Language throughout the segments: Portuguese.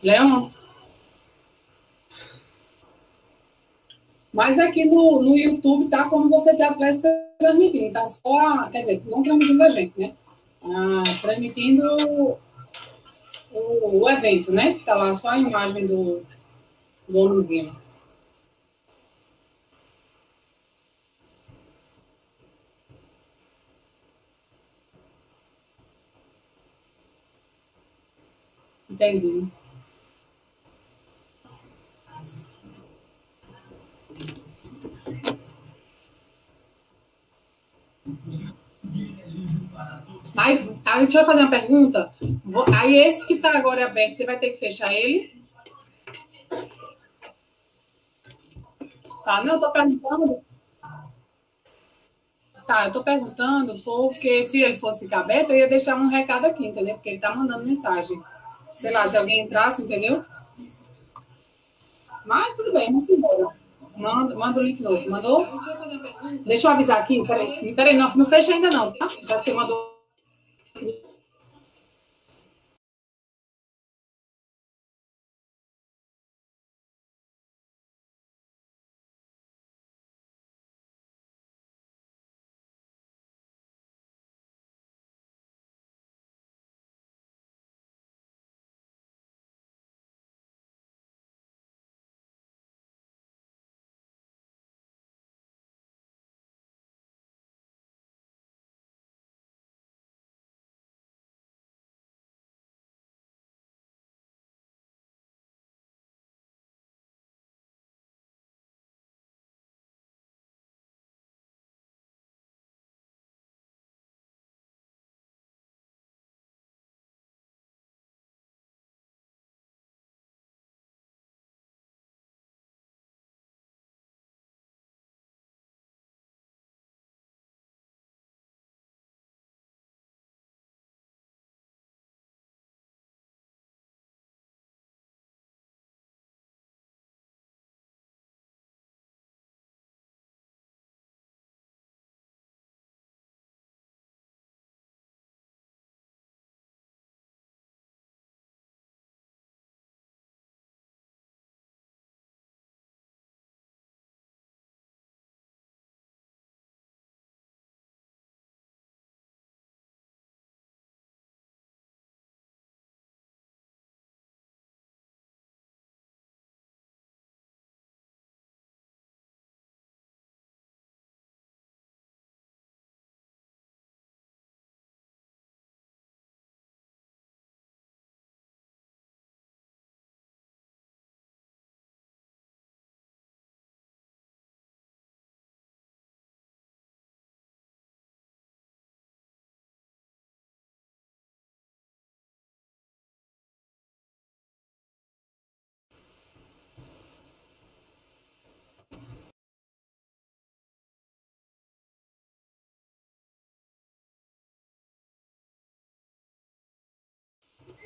Leon, mas aqui no YouTube tá como você já estivesse transmitindo, tá só, quer dizer, não transmitindo a gente, né? Transmitindo o evento, né? Tá lá só a imagem do homenzinho. Entendi. Aí deixa eu fazer uma pergunta. Aí esse que tá agora aberto, você vai ter que fechar ele? Tá, não, eu tô perguntando. Tá, eu tô perguntando porque se ele fosse ficar aberto, eu ia deixar um recado aqui, entendeu? Porque ele tá mandando mensagem. Sei lá, se alguém entrasse, entendeu? Mas tudo bem, vamos embora. Manda o link novo. Mandou? Deixa eu avisar aqui. Peraí, não fecha ainda não, tá? Já que você mandou.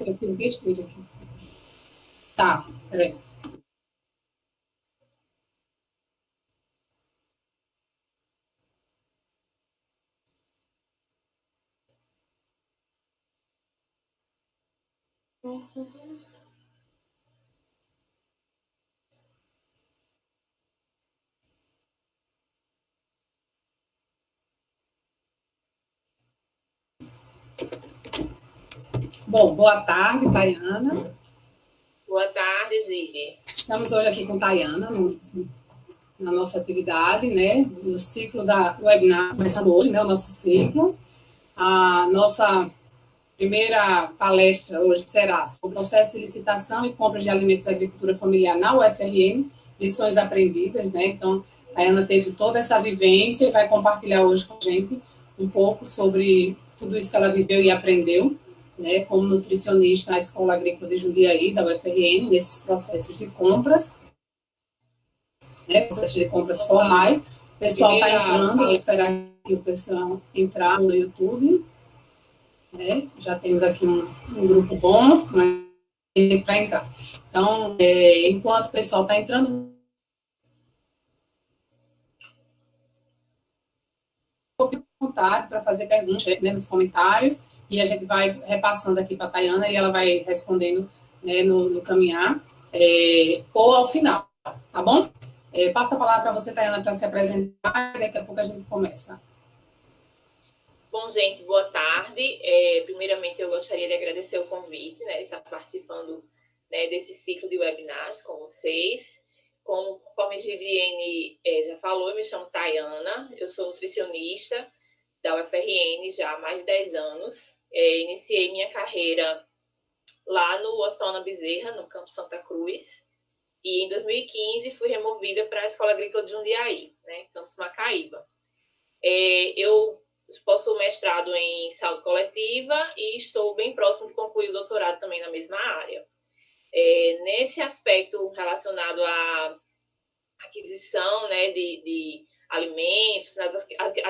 Eu fiz besteira aqui. Tá, peraí. Bom, boa tarde, Tayana. Boa tarde, Gine. Estamos hoje aqui com Tayana, na nossa atividade, né? No ciclo da webinar, começando hoje, né? O nosso ciclo. A nossa primeira palestra hoje será sobre o processo de licitação e compra de alimentos da agricultura familiar na UFRN, lições aprendidas, né? Então, a Ana teve toda essa vivência e vai compartilhar hoje com a gente um pouco sobre tudo isso que ela viveu e aprendeu, né? Como nutricionista na Escola Agrícola de Jundiaí, da UFRN, nesses processos de compras, né? Processos de compras formais. O pessoal está entrando, vou esperar que o pessoal entrar no YouTube. Né? Já temos aqui um grupo bom para entrar. Então, enquanto o pessoal está entrando, fique à vontade para fazer perguntas, né, nos comentários e a gente vai repassando aqui para a Tayana e ela vai respondendo né, no caminhar, ou ao final, tá bom? Passa a palavra para você, Tayana, para se apresentar, e daqui a pouco a gente começa. Bom, gente, boa tarde. Primeiramente, eu gostaria de agradecer o convite, né, de estar participando, né, desse ciclo de webinars com vocês. Conforme a Gidiene já falou, eu me chamo Tayana, eu sou nutricionista da UFRN já há mais de 10 anos. Iniciei minha carreira lá no Hospital Bezerra, no Campo Santa Cruz, e em 2015 fui removida para a Escola Agrícola de Jundiaí, né, Campus Macaíba. Eu possuo mestrado em saúde coletiva e estou bem próximo de concluir o doutorado também na mesma área. Nesse aspecto relacionado à aquisição, né, de alimentos,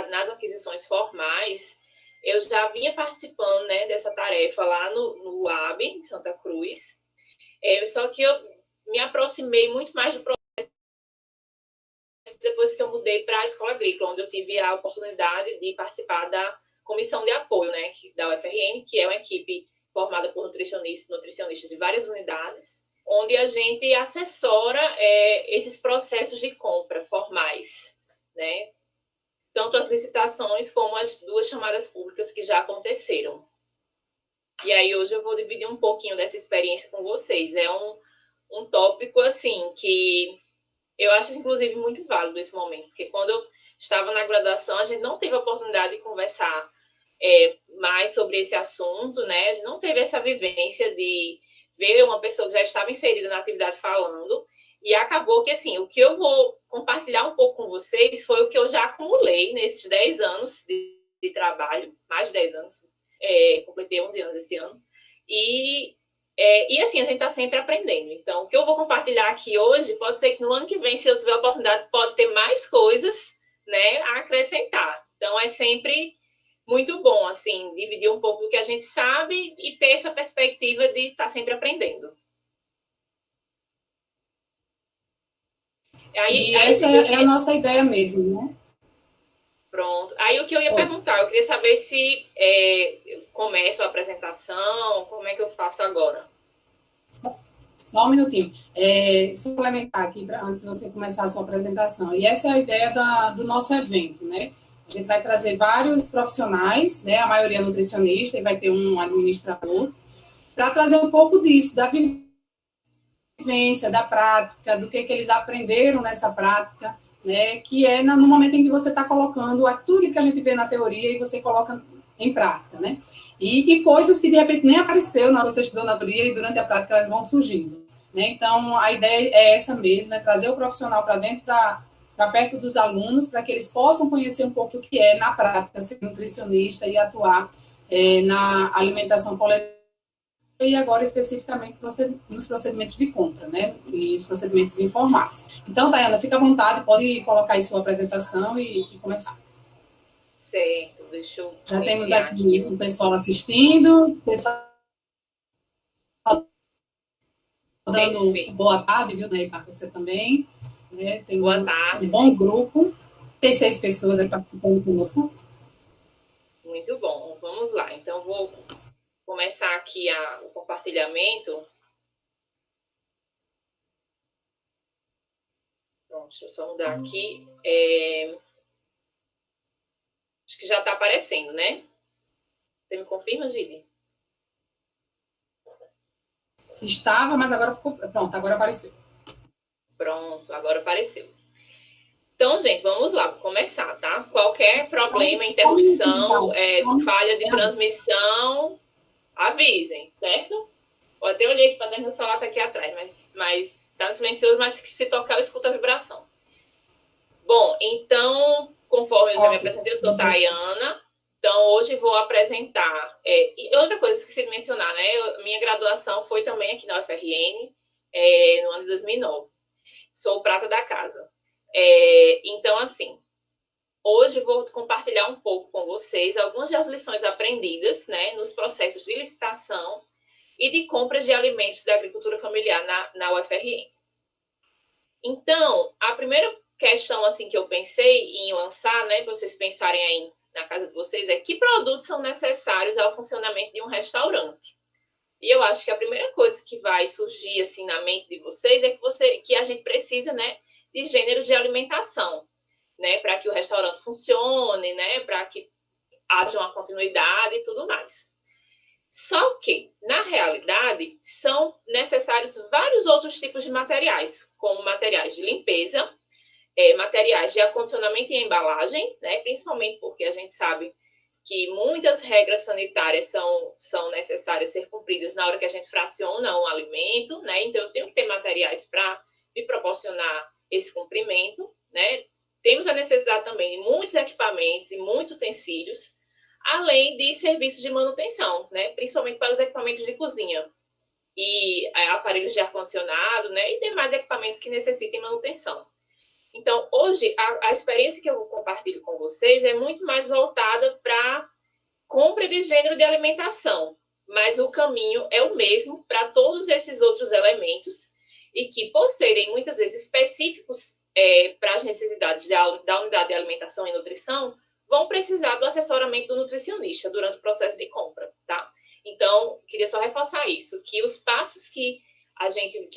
nas aquisições formais, eu já vinha participando, né, dessa tarefa lá no UAB, de Santa Cruz, só que eu me aproximei muito mais do processo depois que eu mudei para a Escola Agrícola, onde eu tive a oportunidade de participar da comissão de apoio, né, da UFRN, que é uma equipe formada por nutricionistas de várias unidades, onde a gente assessora esses processos de compra formais, né? Tanto as licitações como as 2 chamadas públicas que já aconteceram. E aí hoje eu vou dividir um pouquinho dessa experiência com vocês. É um tópico, assim, que eu acho, inclusive, muito válido esse momento, porque quando eu estava na graduação, a gente não teve a oportunidade de conversar mais sobre esse assunto, né? A gente não teve essa vivência de ver uma pessoa que já estava inserida na atividade falando, e acabou que, assim, o que eu vou compartilhar um pouco com vocês foi o que eu já acumulei nesses 10 anos de trabalho, mais de 10 anos, completei 11 anos esse ano, e assim, a gente está sempre aprendendo. Então, o que eu vou compartilhar aqui hoje, pode ser que no ano que vem, se eu tiver a oportunidade, pode ter mais coisas, né, a acrescentar. Então, é sempre muito bom, assim, dividir um pouco do que a gente sabe e ter essa perspectiva de estar sempre aprendendo. E essa é a nossa ideia mesmo, né? Pronto. Aí o que eu ia perguntar, eu queria saber se eu começo a apresentação, como é que eu faço agora? Só um minutinho. Suplementar aqui, antes de você começar a sua apresentação. E essa é a ideia do nosso evento, né? A gente vai trazer vários profissionais, né? A maioria nutricionista, e vai ter um administrador, para trazer um pouco disso, da vivência, da prática, do que eles aprenderam nessa prática, né? Que é no momento em que você está colocando tudo que a gente vê na teoria e você coloca em prática, né? E coisas que, de repente, nem apareceu na hora que você estudou na teoria e durante a prática elas vão surgindo, né? Então, a ideia é essa mesmo, é trazer o profissional para dentro para perto dos alunos, para que eles possam conhecer um pouco o que é, na prática, ser nutricionista e atuar na alimentação coletiva e agora especificamente nos procedimentos de compra, né? E os procedimentos informais. Então, Tayana, fica à vontade, pode colocar aí sua apresentação e começar. Certo, deixa eu já temos aqui o pessoal assistindo, o pessoal dando boa tarde, viu, Ney, para você também. Né? Tem boa tarde. Um bom grupo. Tem 6 pessoas aí participando conosco. Muito bom. Vamos lá. Então, vou começar aqui o compartilhamento. Pronto, deixa eu só mudar aqui. Acho que já está aparecendo, né? Você me confirma, Gide? Estava, mas agora ficou... Pronto, agora apareceu. Pronto, agora apareceu. Então, gente, vamos lá, vou começar, tá? Qualquer problema, interrupção, falha de transmissão, avisem, certo? Eu até olhei aqui para dentro do celular, tá aqui atrás, mas tá silencioso, mas se tocar eu escuto a vibração. Bom, então, conforme eu já me apresentei, eu sou Tayana. Então, hoje vou apresentar... e outra coisa, esqueci de mencionar, né? Minha graduação foi também aqui na UFRN, no ano de 2009. Sou prata da casa. Então, assim, hoje vou compartilhar um pouco com vocês algumas das lições aprendidas, né, nos processos de licitação e de compras de alimentos da agricultura familiar na UFRN. Então, a primeira questão assim que eu pensei em lançar, né, para vocês pensarem aí na casa de vocês, é que produtos são necessários ao funcionamento de um restaurante. E eu acho que a primeira coisa que vai surgir assim na mente de vocês é que a gente precisa, né, de gênero de alimentação, né, para que o restaurante funcione, né, para que haja uma continuidade e tudo mais. Só que, na realidade, são necessários vários outros tipos de materiais, como materiais de limpeza, materiais de acondicionamento e embalagem, né, principalmente porque a gente sabe que muitas regras sanitárias são necessárias ser cumpridas na hora que a gente fraciona um alimento, né? Então, eu tenho que ter materiais para me proporcionar esse cumprimento, né? Temos a necessidade também de muitos equipamentos e muitos utensílios, além de serviços de manutenção, né? Principalmente para os equipamentos de cozinha e aparelhos de ar-condicionado, né? E demais equipamentos que necessitem manutenção. Então, hoje, a experiência que eu compartilho com vocês é muito mais voltada para compra de gênero de alimentação, mas o caminho é o mesmo para todos esses outros elementos e que, por serem muitas vezes específicos para as necessidades da unidade de alimentação e nutrição, vão precisar do assessoramento do nutricionista durante o processo de compra, tá? Então, queria só reforçar isso, que os passos que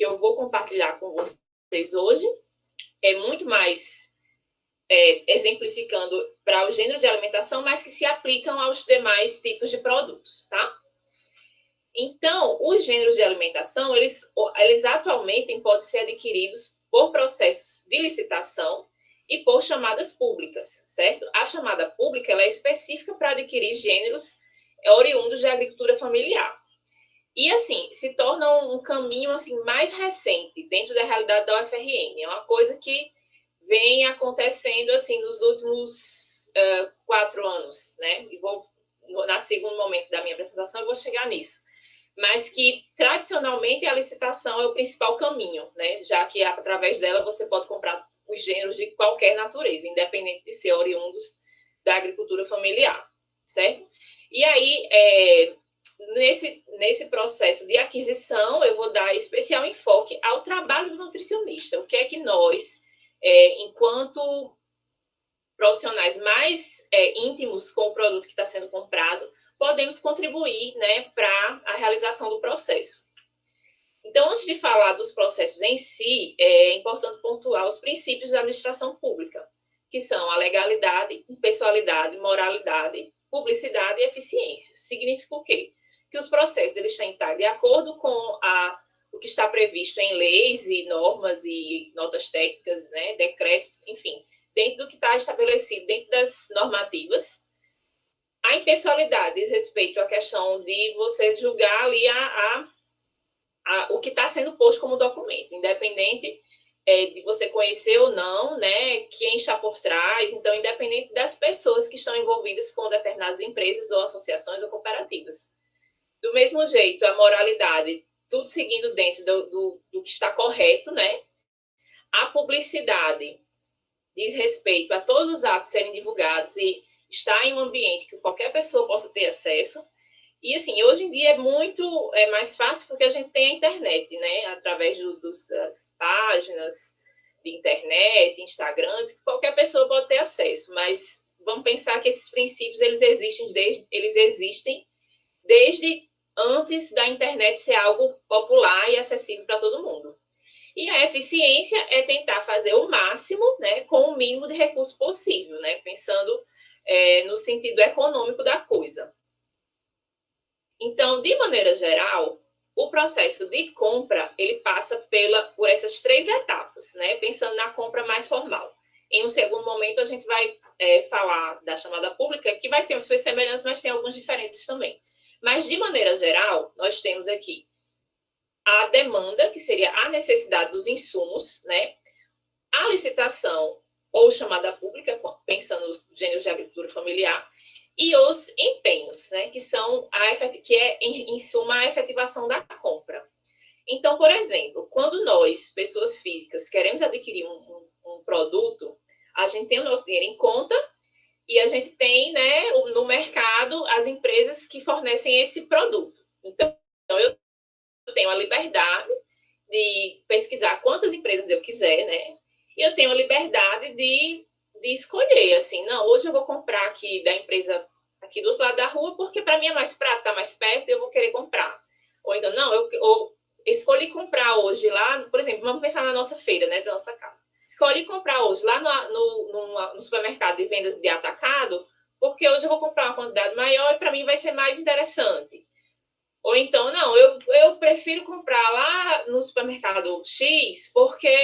eu vou compartilhar com vocês hoje é muito mais exemplificando para o gênero de alimentação, mas que se aplicam aos demais tipos de produtos, tá? Então, os gêneros de alimentação, eles atualmente podem ser adquiridos por processos de licitação e por chamadas públicas, certo? A chamada pública, ela é específica para adquirir gêneros oriundos de agricultura familiar. E, assim, se torna um caminho assim, mais recente dentro da realidade da UFRN. É uma coisa que vem acontecendo assim nos últimos 4 anos, né? E no segundo momento da minha apresentação, eu vou chegar nisso. Mas que, tradicionalmente, a licitação é o principal caminho, né? Já que, através dela, você pode comprar os gêneros de qualquer natureza, independente de ser oriundos da agricultura familiar, certo? E aí, nesse processo de aquisição, eu vou dar especial enfoque ao trabalho do nutricionista. O que é que nós, enquanto profissionais mais íntimos com o produto que está sendo comprado, podemos contribuir, né, para a realização do processo. Então, antes de falar dos processos em si, é importante pontuar os princípios da administração pública, que são a legalidade, impessoalidade, moralidade, publicidade e eficiência. Significa o quê? Que os processos eles têm que estar de acordo com o que está previsto em leis e normas e notas técnicas, né, decretos, enfim, dentro do que está estabelecido dentro das normativas. A impessoalidade diz respeito à questão de você julgar ali o que está sendo posto como documento, independente de você conhecer ou não, né, quem está por trás, então, independente das pessoas que estão envolvidas com determinadas empresas ou associações ou cooperativas. Do mesmo jeito, a moralidade, tudo seguindo dentro do que está correto, né? A publicidade diz respeito a todos os atos serem divulgados e estar em um ambiente que qualquer pessoa possa ter acesso. E, assim, hoje em dia é mais fácil porque a gente tem a internet, né? Através das páginas de internet, Instagrams, que qualquer pessoa pode ter acesso. Mas vamos pensar que esses princípios, eles existem desde antes da internet ser algo popular e acessível para todo mundo. E a eficiência é tentar fazer o máximo, né, com o mínimo de recurso possível, né? Pensando no sentido econômico da coisa. Então, de maneira geral, o processo de compra, ele passa por essas 3 etapas, né? Pensando na compra mais formal. Em um segundo momento, a gente vai falar da chamada pública, que vai ter suas semelhanças, mas tem algumas diferenças também. Mas, de maneira geral, nós temos aqui a demanda, que seria a necessidade dos insumos, né? A licitação, ou chamada pública, pensando nos gêneros de agricultura familiar, e os empenhos, né, que é, em suma, a efetivação da compra. Então, por exemplo, quando nós, pessoas físicas, queremos adquirir um produto, a gente tem o nosso dinheiro em conta e a gente tem, né, no mercado as empresas que fornecem esse produto. Então eu tenho a liberdade de pesquisar quantas empresas eu quiser, né? E eu tenho a liberdade de escolher, assim, não, hoje eu vou comprar aqui da empresa aqui do outro lado da rua, porque para mim é mais prático, tá mais perto, e eu vou querer comprar. Ou então, não, eu escolhi comprar hoje lá, por exemplo, vamos pensar na nossa feira, né, da nossa casa. Escolhi comprar hoje lá no supermercado de vendas de atacado, porque hoje eu vou comprar uma quantidade maior e para mim vai ser mais interessante. Ou então, não, eu prefiro comprar lá no supermercado X, porque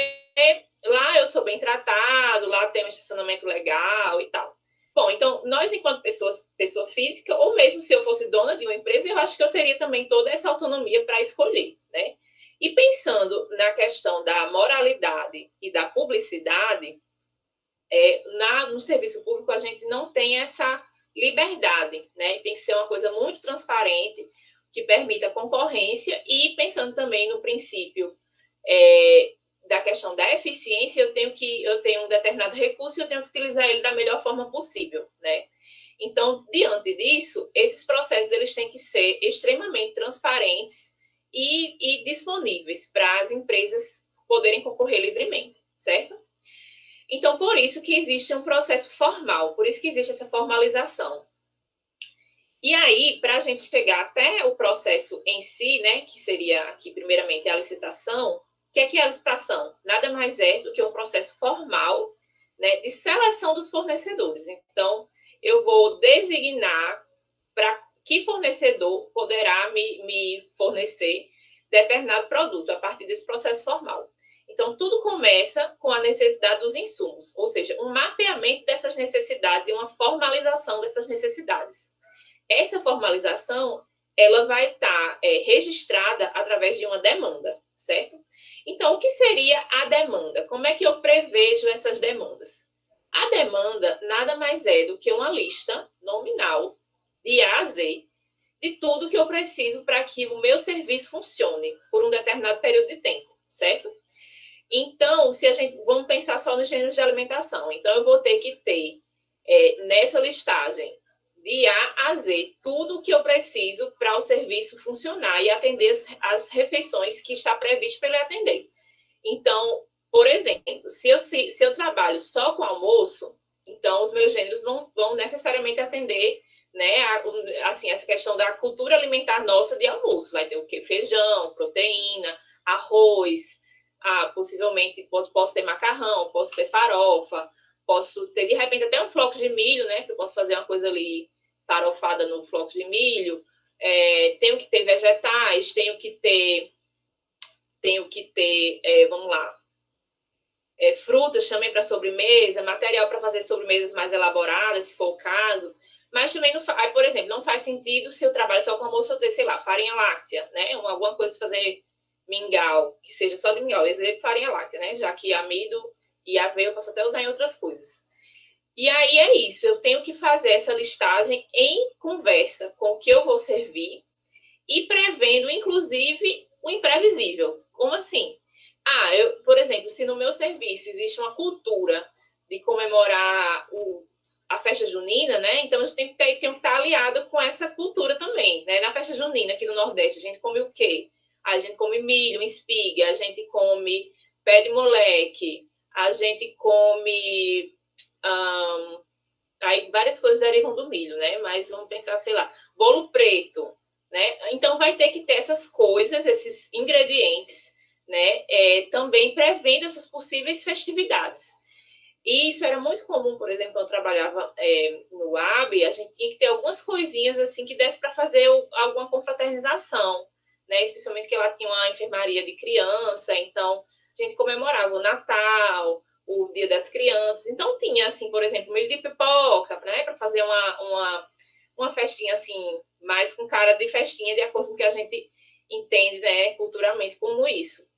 lá eu sou bem tratado, lá tem um estacionamento legal e tal. Bom, então, nós, enquanto pessoa física, ou mesmo se eu fosse dona de uma empresa, eu acho que eu teria também toda essa autonomia para escolher, né? E pensando na questão da moralidade e da publicidade, no serviço público a gente não tem essa liberdade, né? Tem que ser uma coisa muito transparente, que permita concorrência e pensando também no princípio da questão da eficiência, eu tenho um determinado recurso e eu tenho que utilizar ele da melhor forma possível, né? Então, diante disso, esses processos eles têm que ser extremamente transparentes e disponíveis para as empresas poderem concorrer livremente, certo? Então, por isso que existe um processo formal, por isso que existe essa formalização. E aí, para a gente chegar até o processo em si, né, que seria aqui, primeiramente, a licitação, o que é a licitação? Nada mais é do que um processo formal, né, de seleção dos fornecedores. Então, eu vou designar para que fornecedor poderá me fornecer determinado produto a partir desse processo formal. Então, tudo começa com a necessidade dos insumos, ou seja, um mapeamento dessas necessidades e uma formalização dessas necessidades. Essa formalização, ela vai estar registrada através de uma demanda, certo? Então, o que seria a demanda? Como é que eu prevejo essas demandas? A demanda nada mais é do que uma lista nominal de A a Z de tudo que eu preciso para que o meu serviço funcione por um determinado período de tempo, certo? Então, se a gente vamos pensar só nos gêneros de alimentação, então eu vou ter que ter nessa listagem de A a Z tudo o que eu preciso para o serviço funcionar e atender as refeições que está previsto para ele atender. Então, por exemplo, se eu trabalho só com almoço, então os meus gêneros vão necessariamente atender, né, assim, essa questão da cultura alimentar nossa de almoço. Vai ter o quê? Feijão, proteína, arroz, possivelmente posso ter macarrão, posso ter farofa, posso ter, de repente, até um floco de milho, né, que eu posso fazer uma coisa ali farofada no floco de milho. Tenho que ter vegetais, vamos lá, frutas também para sobremesa, material para fazer sobremesas mais elaboradas, se for o caso. Mas também, por exemplo, não faz sentido se eu trabalho só com almoço eu ter, sei lá, farinha láctea, né? Alguma coisa para fazer mingau, que seja só de mingau. Exemplo, farinha láctea, né? Já que amido e aveia eu posso até usar em outras coisas. E aí é isso, eu tenho que fazer essa listagem em conversa com o que eu vou servir e prevendo, inclusive, o imprevisível. Como assim? Por exemplo, se no meu serviço existe uma cultura de comemorar a festa junina, né? Então, a gente tem que estar aliado com essa cultura também, né? Na festa junina aqui do Nordeste, a gente come o quê? A gente come milho, espiga, a gente come pé de moleque, a gente come... aí várias coisas derivam do milho, né? Mas vamos pensar, sei lá, bolo preto, né? Então, vai ter que ter essas coisas, esses ingredientes, né? Também prevendo essas possíveis festividades. E isso era muito comum, por exemplo, quando eu trabalhava no AB, a gente tinha que ter algumas coisinhas assim que desse para fazer alguma confraternização, né? Especialmente que ela tinha uma enfermaria de criança, então a gente comemorava o Natal, o Dia das Crianças. Então tinha, assim, por exemplo, milho de pipoca, né? Para fazer uma festinha assim, mais com cara de festinha, de acordo com o que a gente entende, né, culturalmente como isso.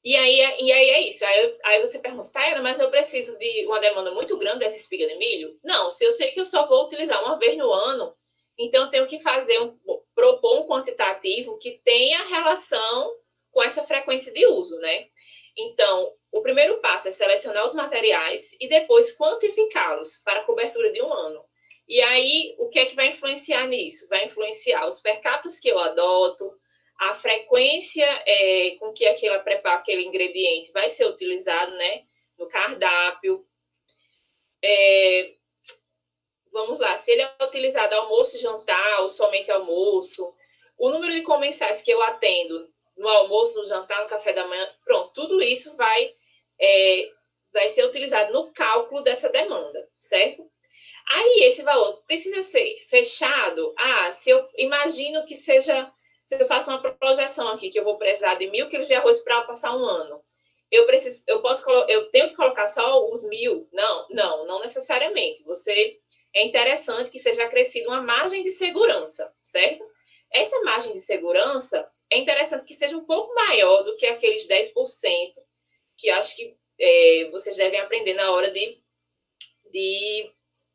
E aí é isso. Aí você pergunta, Tayana, mas eu preciso de uma demanda muito grande dessa espiga de milho? Não, se eu sei que eu só vou utilizar uma vez no ano, então eu tenho que propor um quantitativo que tenha relação com essa frequência de uso, né? Então, o primeiro passo é selecionar os materiais e depois quantificá-los para a cobertura de um ano. E aí, o que é que vai influenciar nisso? Vai influenciar os per capita que eu adoto, a frequência com que aquele ingrediente vai ser utilizado, né, no cardápio. Vamos lá, se ele é utilizado almoço e jantar ou somente almoço, o número de comensais que eu atendo no almoço, no jantar, no café da manhã, pronto, tudo isso vai ser utilizado no cálculo dessa demanda, certo? Aí esse valor precisa ser fechado. Se eu imagino que seja, se eu faço uma projeção aqui, que eu vou precisar de 1.000 quilos de arroz para passar um ano, eu tenho que colocar só os 1.000? Não necessariamente. É interessante que seja acrescida uma margem de segurança, certo? Essa margem de segurança é interessante que seja um pouco maior do que aqueles 10% que acho que vocês devem aprender na hora de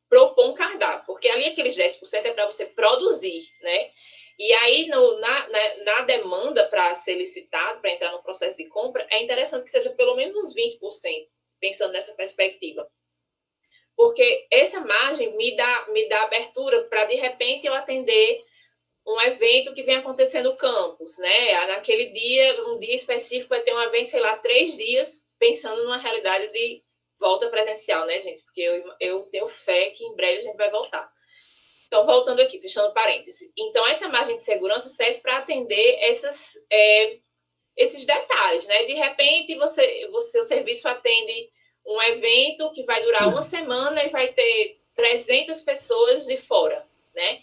propor um cardápio, porque ali aqueles 10% é para você produzir, né? E aí, na demanda para ser licitado, para entrar no processo de compra, é interessante que seja pelo menos uns 20%, pensando nessa perspectiva. Porque essa margem me dá abertura para, de repente, eu atender um evento que vem acontecer no campus, né? Naquele dia, um dia específico, vai ter um evento, sei lá, 3 dias, pensando numa realidade de volta presencial, né, gente? Porque eu tenho fé que em breve a gente vai voltar. Então, voltando aqui, fechando parênteses. Então, essa margem de segurança serve para atender esses detalhes, né? De repente, o serviço atende um evento que vai durar uma semana e vai ter 300 pessoas de fora, né?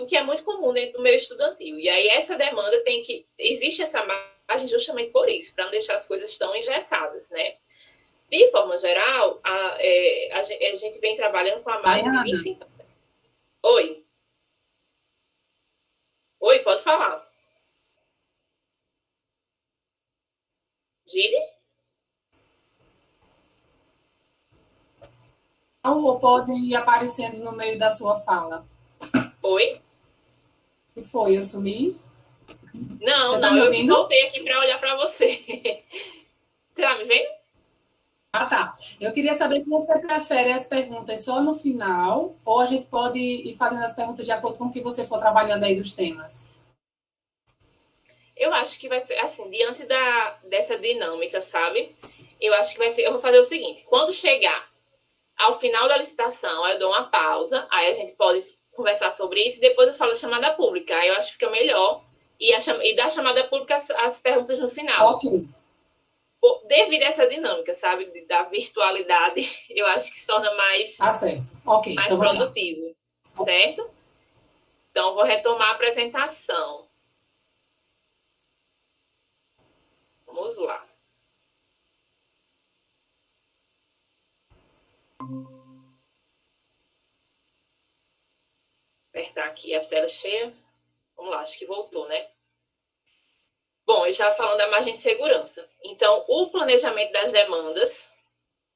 O que é muito comum dentro do meio estudantil. E aí essa demanda existe essa margem justamente por isso, para não deixar as coisas tão engessadas, né? De forma geral, a gente vem trabalhando com a margem de 25%. Oi. Oi, pode falar. Gide? Ou podem ir aparecendo no meio da sua fala. Oi? O que foi? Eu sumi? Não, eu voltei aqui para olhar para você. Você tá me vendo? Tá. Eu queria saber se você prefere as perguntas só no final, ou a gente pode ir fazendo as perguntas de acordo com o que você for trabalhando aí dos temas. Eu acho que vai ser assim, diante dessa dinâmica, sabe? Eu acho que vai ser. Eu vou fazer o seguinte: quando chegar ao final da licitação, eu dou uma pausa, aí a gente pode conversar sobre isso e depois eu falo a chamada pública. Aí eu acho que fica melhor. E da chamada pública as perguntas no final. Ok. Devido a essa dinâmica, sabe? Da virtualidade, eu acho que se torna mais, certo. Okay, mais então produtivo. Certo? Então, vou retomar a apresentação. Vamos lá. Apertar aqui a tela cheia. Vamos lá, acho que voltou, né? Bom, eu já falando da margem de segurança. Então, o planejamento das demandas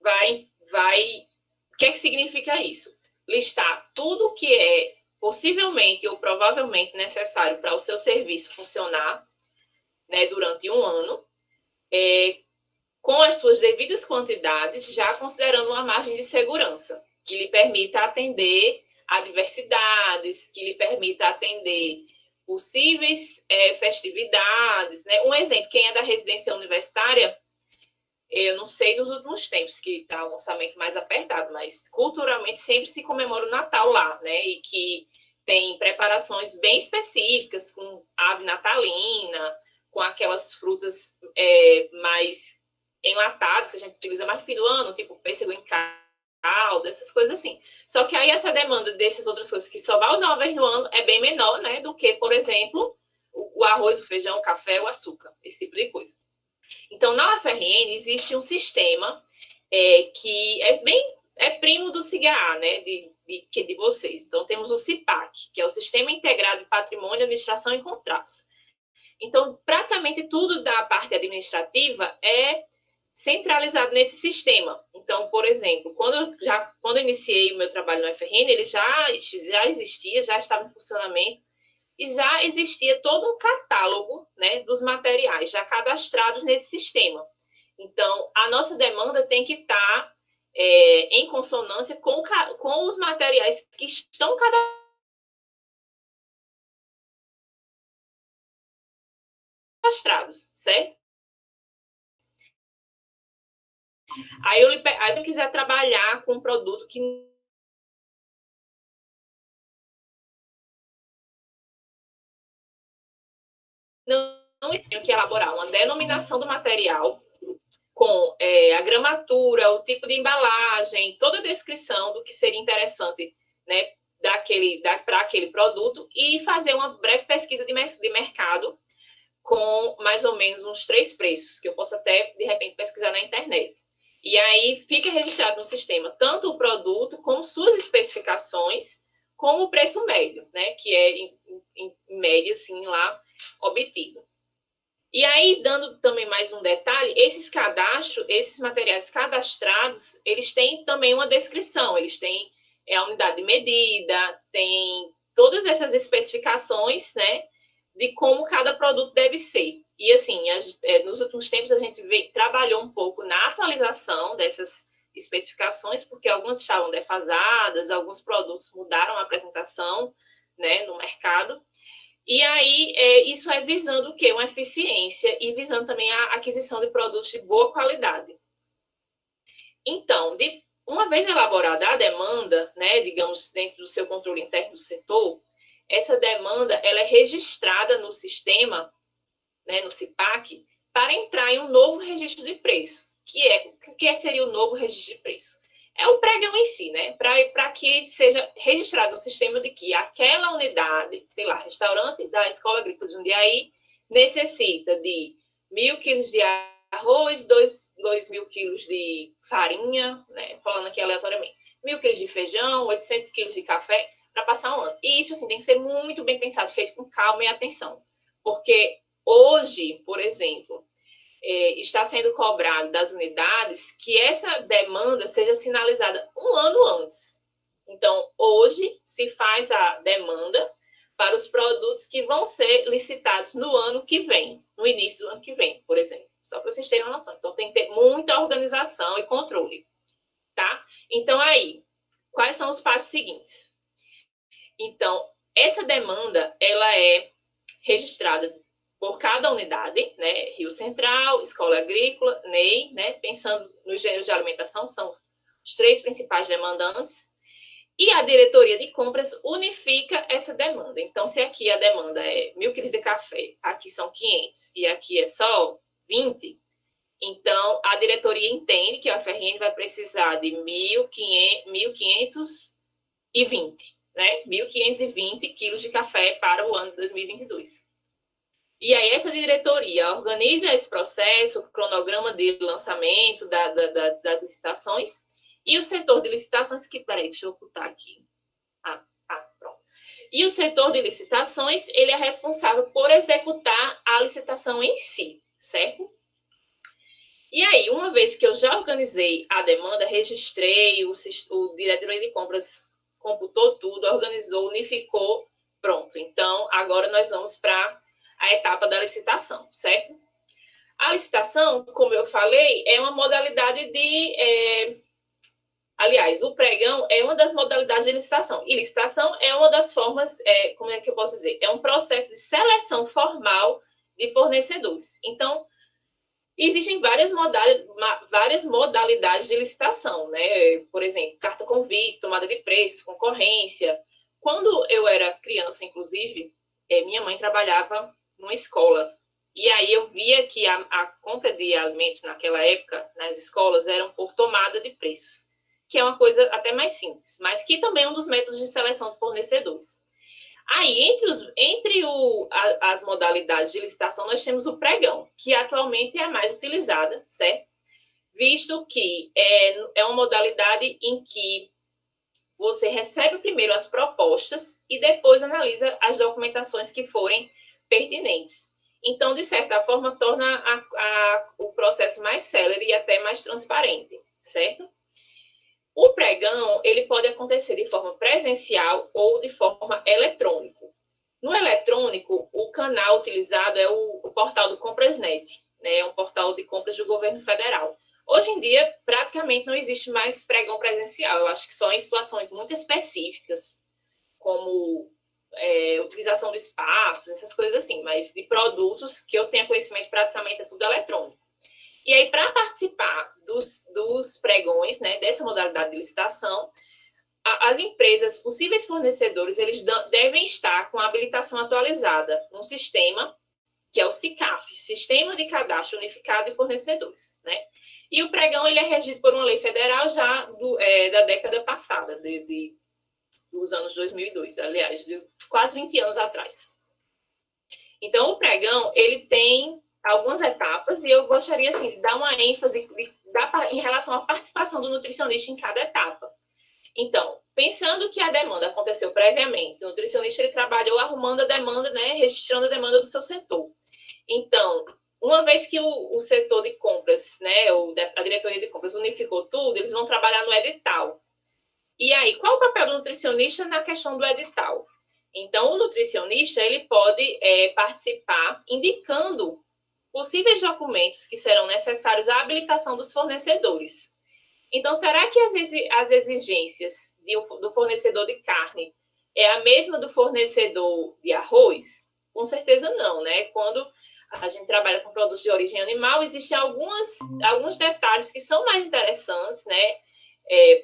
o que é que significa isso? Listar tudo que é possivelmente ou provavelmente necessário para o seu serviço funcionar, né, durante um ano, com as suas devidas quantidades, já considerando uma margem de segurança, que lhe permita atender adversidades, que lhe permita atender possíveis festividades, né? Um exemplo, quem é da residência universitária, eu não sei nos últimos tempos que está um orçamento mais apertado, mas culturalmente sempre se comemora o Natal lá, né? E que tem preparações bem específicas, com ave natalina, com aquelas frutas mais enlatadas, que a gente utiliza mais no fim do ano, tipo pêssego em calda, essas coisas assim. Só que aí essa demanda dessas outras coisas que só vai usar uma vez no ano é bem menor, né? Do que, por exemplo, o arroz, o feijão, o café, o açúcar, esse tipo de coisa. Então, na UFRN existe um sistema que é primo do SIGA, né, de vocês. Então, temos o CIPAC, que é o Sistema Integrado de Patrimônio, Administração e Contratos. Então, praticamente tudo da parte administrativa é centralizado nesse sistema. Então, por exemplo, quando eu iniciei o meu trabalho no UFRN, ele já existia, já estava em funcionamento, e já existia todo um catálogo, né, dos materiais já cadastrados nesse sistema. Então, a nossa demanda tem que estar em consonância com os materiais que estão cadastrados, certo? Aí eu quiser trabalhar com um produto que eu tenho que elaborar uma denominação do material com a gramatura, o tipo de embalagem, toda a descrição do que seria interessante, né, para aquele produto e fazer uma breve pesquisa de mercado com mais ou menos uns 3 preços, que eu posso até, de repente, pesquisar na internet. E aí fica registrado no sistema tanto o produto com suas especificações, como o preço médio, né, que é, em média, assim, lá obtido. E aí, dando também mais um detalhe, esses cadastros, esses materiais cadastrados, eles têm também uma descrição, eles têm a unidade de medida, tem todas essas especificações, né, de como cada produto deve ser. E, assim, nos últimos tempos a gente trabalhou um pouco na atualização dessas especificações, porque algumas estavam defasadas, alguns produtos mudaram a apresentação, né, no mercado. E aí, isso é visando o quê? Uma eficiência e visando também a aquisição de produtos de boa qualidade. Então, uma vez elaborada a demanda, né, digamos, dentro do seu controle interno do setor, essa demanda ela é registrada no sistema, né, no CIPAC, para entrar em um novo registro de preço. O que seria o novo registro de preço? É o pregão em si, né? Para que seja registrado no sistema de que aquela unidade, sei lá, restaurante da Escola Agrícola de Jundiaí, necessita de 1.000 quilos de arroz, 2.000 quilos de farinha, né? Falando aqui aleatoriamente, 1.000 quilos de feijão, 800 quilos de café, para passar um ano. E isso, assim, tem que ser muito bem pensado, feito com calma e atenção. Porque hoje, por exemplo, está sendo cobrado das unidades que essa demanda seja sinalizada um ano antes. Então, hoje se faz a demanda para os produtos que vão ser licitados no ano que vem, no início do ano que vem, por exemplo. Só para vocês terem uma noção. Então, tem que ter muita organização e controle, tá? Então, aí, quais são os passos seguintes? Então, essa demanda, ela é registrada por cada unidade, né? Rio Central, Escola Agrícola, NEI, né? Pensando nos gêneros de alimentação, são os 3 principais demandantes. E a diretoria de compras unifica essa demanda. Então, se aqui a demanda é 1.000 quilos de café, aqui são 500 e aqui é só 20, então a diretoria entende que a FRN vai precisar de 1.520, né? 1.520 quilos de café para o ano de 2022. E aí essa diretoria organiza esse processo, o cronograma de lançamento das licitações, e o setor de licitações, peraí, deixa eu ocultar aqui. Pronto. E o setor de licitações, ele é responsável por executar a licitação em si, certo? E aí, uma vez que eu já organizei a demanda, registrei, o diretoria de compras computou tudo, organizou, unificou, pronto. Então, agora nós vamos para a etapa da licitação, certo? A licitação, como eu falei, é uma modalidade aliás, o pregão é uma das modalidades de licitação. E licitação é uma das formas, como é que eu posso dizer? É um processo de seleção formal de fornecedores. Então, existem várias modalidades de licitação, né? Por exemplo, carta convite, tomada de preço, concorrência. Quando eu era criança, inclusive, minha mãe trabalhava numa escola. E aí eu via que a compra de alimentos naquela época, nas escolas, eram por tomada de preços, que é uma coisa até mais simples, mas que também é um dos métodos de seleção de fornecedores. Aí, entre as modalidades de licitação, nós temos o pregão, que atualmente é a mais utilizada, certo? Visto que é uma modalidade em que você recebe primeiro as propostas e depois analisa as documentações que forem pertinentes. Então, de certa forma, torna o processo mais célere e até mais transparente, certo? O pregão, ele pode acontecer de forma presencial ou de forma eletrônica. No eletrônico, o canal utilizado é o portal do Comprasnet, né? É um portal de compras do governo federal. Hoje em dia, praticamente não existe mais pregão presencial. Eu acho que só em situações muito específicas, como utilização do espaço, essas coisas assim. Mas de produtos que eu tenha conhecimento, praticamente é tudo eletrônico. E aí, para participar dos pregões, né, dessa modalidade de licitação, as empresas, possíveis fornecedores, eles devem estar com a habilitação atualizada no sistema que é o SICAF, Sistema de Cadastro Unificado de Fornecedores, né? E o pregão ele é regido por uma lei federal já da década passada, dos anos 2002, aliás, de quase 20 anos atrás. Então, o pregão ele tem algumas etapas e eu gostaria assim, de dar uma ênfase em relação à participação do nutricionista em cada etapa. Então, pensando que a demanda aconteceu previamente, o nutricionista ele trabalhou arrumando a demanda, né, registrando a demanda do seu setor. Então, uma vez que o setor de compras, né, a diretoria de compras unificou tudo, eles vão trabalhar no edital. E aí, qual o papel do nutricionista na questão do edital? Então, o nutricionista ele pode participar indicando possíveis documentos que serão necessários à habilitação dos fornecedores. Então, será que as exigências do fornecedor de carne é a mesma do fornecedor de arroz? Com certeza não, né? Quando a gente trabalha com produtos de origem animal, existem alguns detalhes que são mais interessantes, né?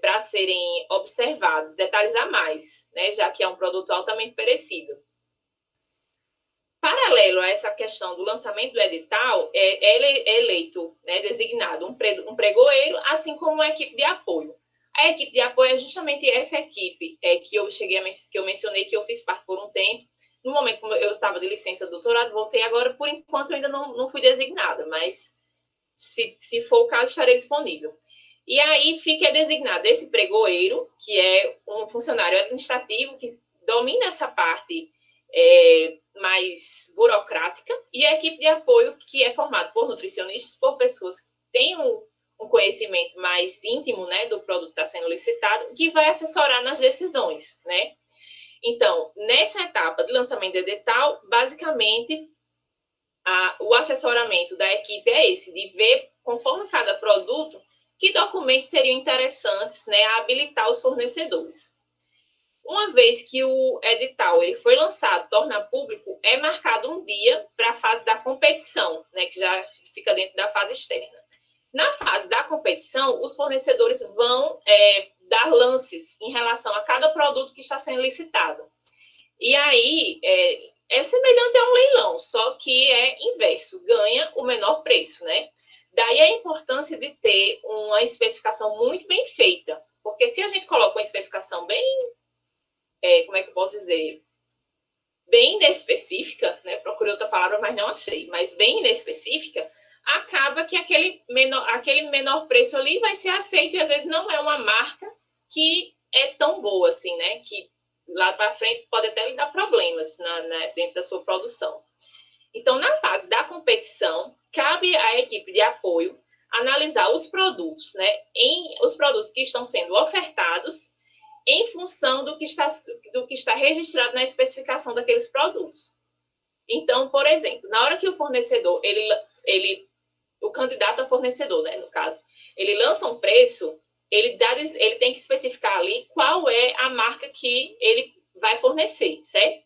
Para serem observados, detalhes a mais, né? Já que é um produto altamente perecível. Paralelo a essa questão do lançamento do edital, é eleito, né, designado um pregoeiro, assim como uma equipe de apoio. A equipe de apoio é justamente essa equipe que eu mencionei, que eu fiz parte por um tempo. No momento que eu estava de licença do doutorado, voltei agora, por enquanto eu ainda não fui designada, mas se for o caso, estarei disponível. E aí fica designado esse pregoeiro, que é um funcionário administrativo que domina essa parte mais burocrática, e a equipe de apoio, que é formada por nutricionistas, por pessoas que têm um conhecimento mais íntimo, né, do produto que está sendo licitado, que vai assessorar nas decisões, né? Então, nessa etapa de lançamento de edital, basicamente, o assessoramento da equipe é esse, de ver, conforme cada produto, que documentos seriam interessantes, né, a habilitar os fornecedores. Uma vez que o edital ele foi lançado, torna público, é marcado um dia para a fase da competição, né, que já fica dentro da fase externa. Na fase da competição, os fornecedores vão dar lances em relação a cada produto que está sendo licitado. E aí, é semelhante a um leilão, só que é inverso, ganha o menor preço, né? Daí a importância de ter uma especificação muito bem feita, porque se a gente coloca uma especificação bem como é que eu posso dizer, bem inespecífica, né? Procurei outra palavra, mas não achei, mas bem inespecífica, acaba que aquele menor preço ali vai ser aceito e às vezes não é uma marca que é tão boa assim, né? Que lá para frente pode até lhe dar problemas dentro da sua produção. Então, na fase da competição, cabe à equipe de apoio analisar os produtos, né? Os produtos que estão sendo ofertados em função do que está registrado na especificação daqueles produtos. Então, por exemplo, na hora que o fornecedor, o candidato a fornecedor, né, no caso, ele lança um preço, ele tem que especificar ali qual é a marca que ele vai fornecer, certo?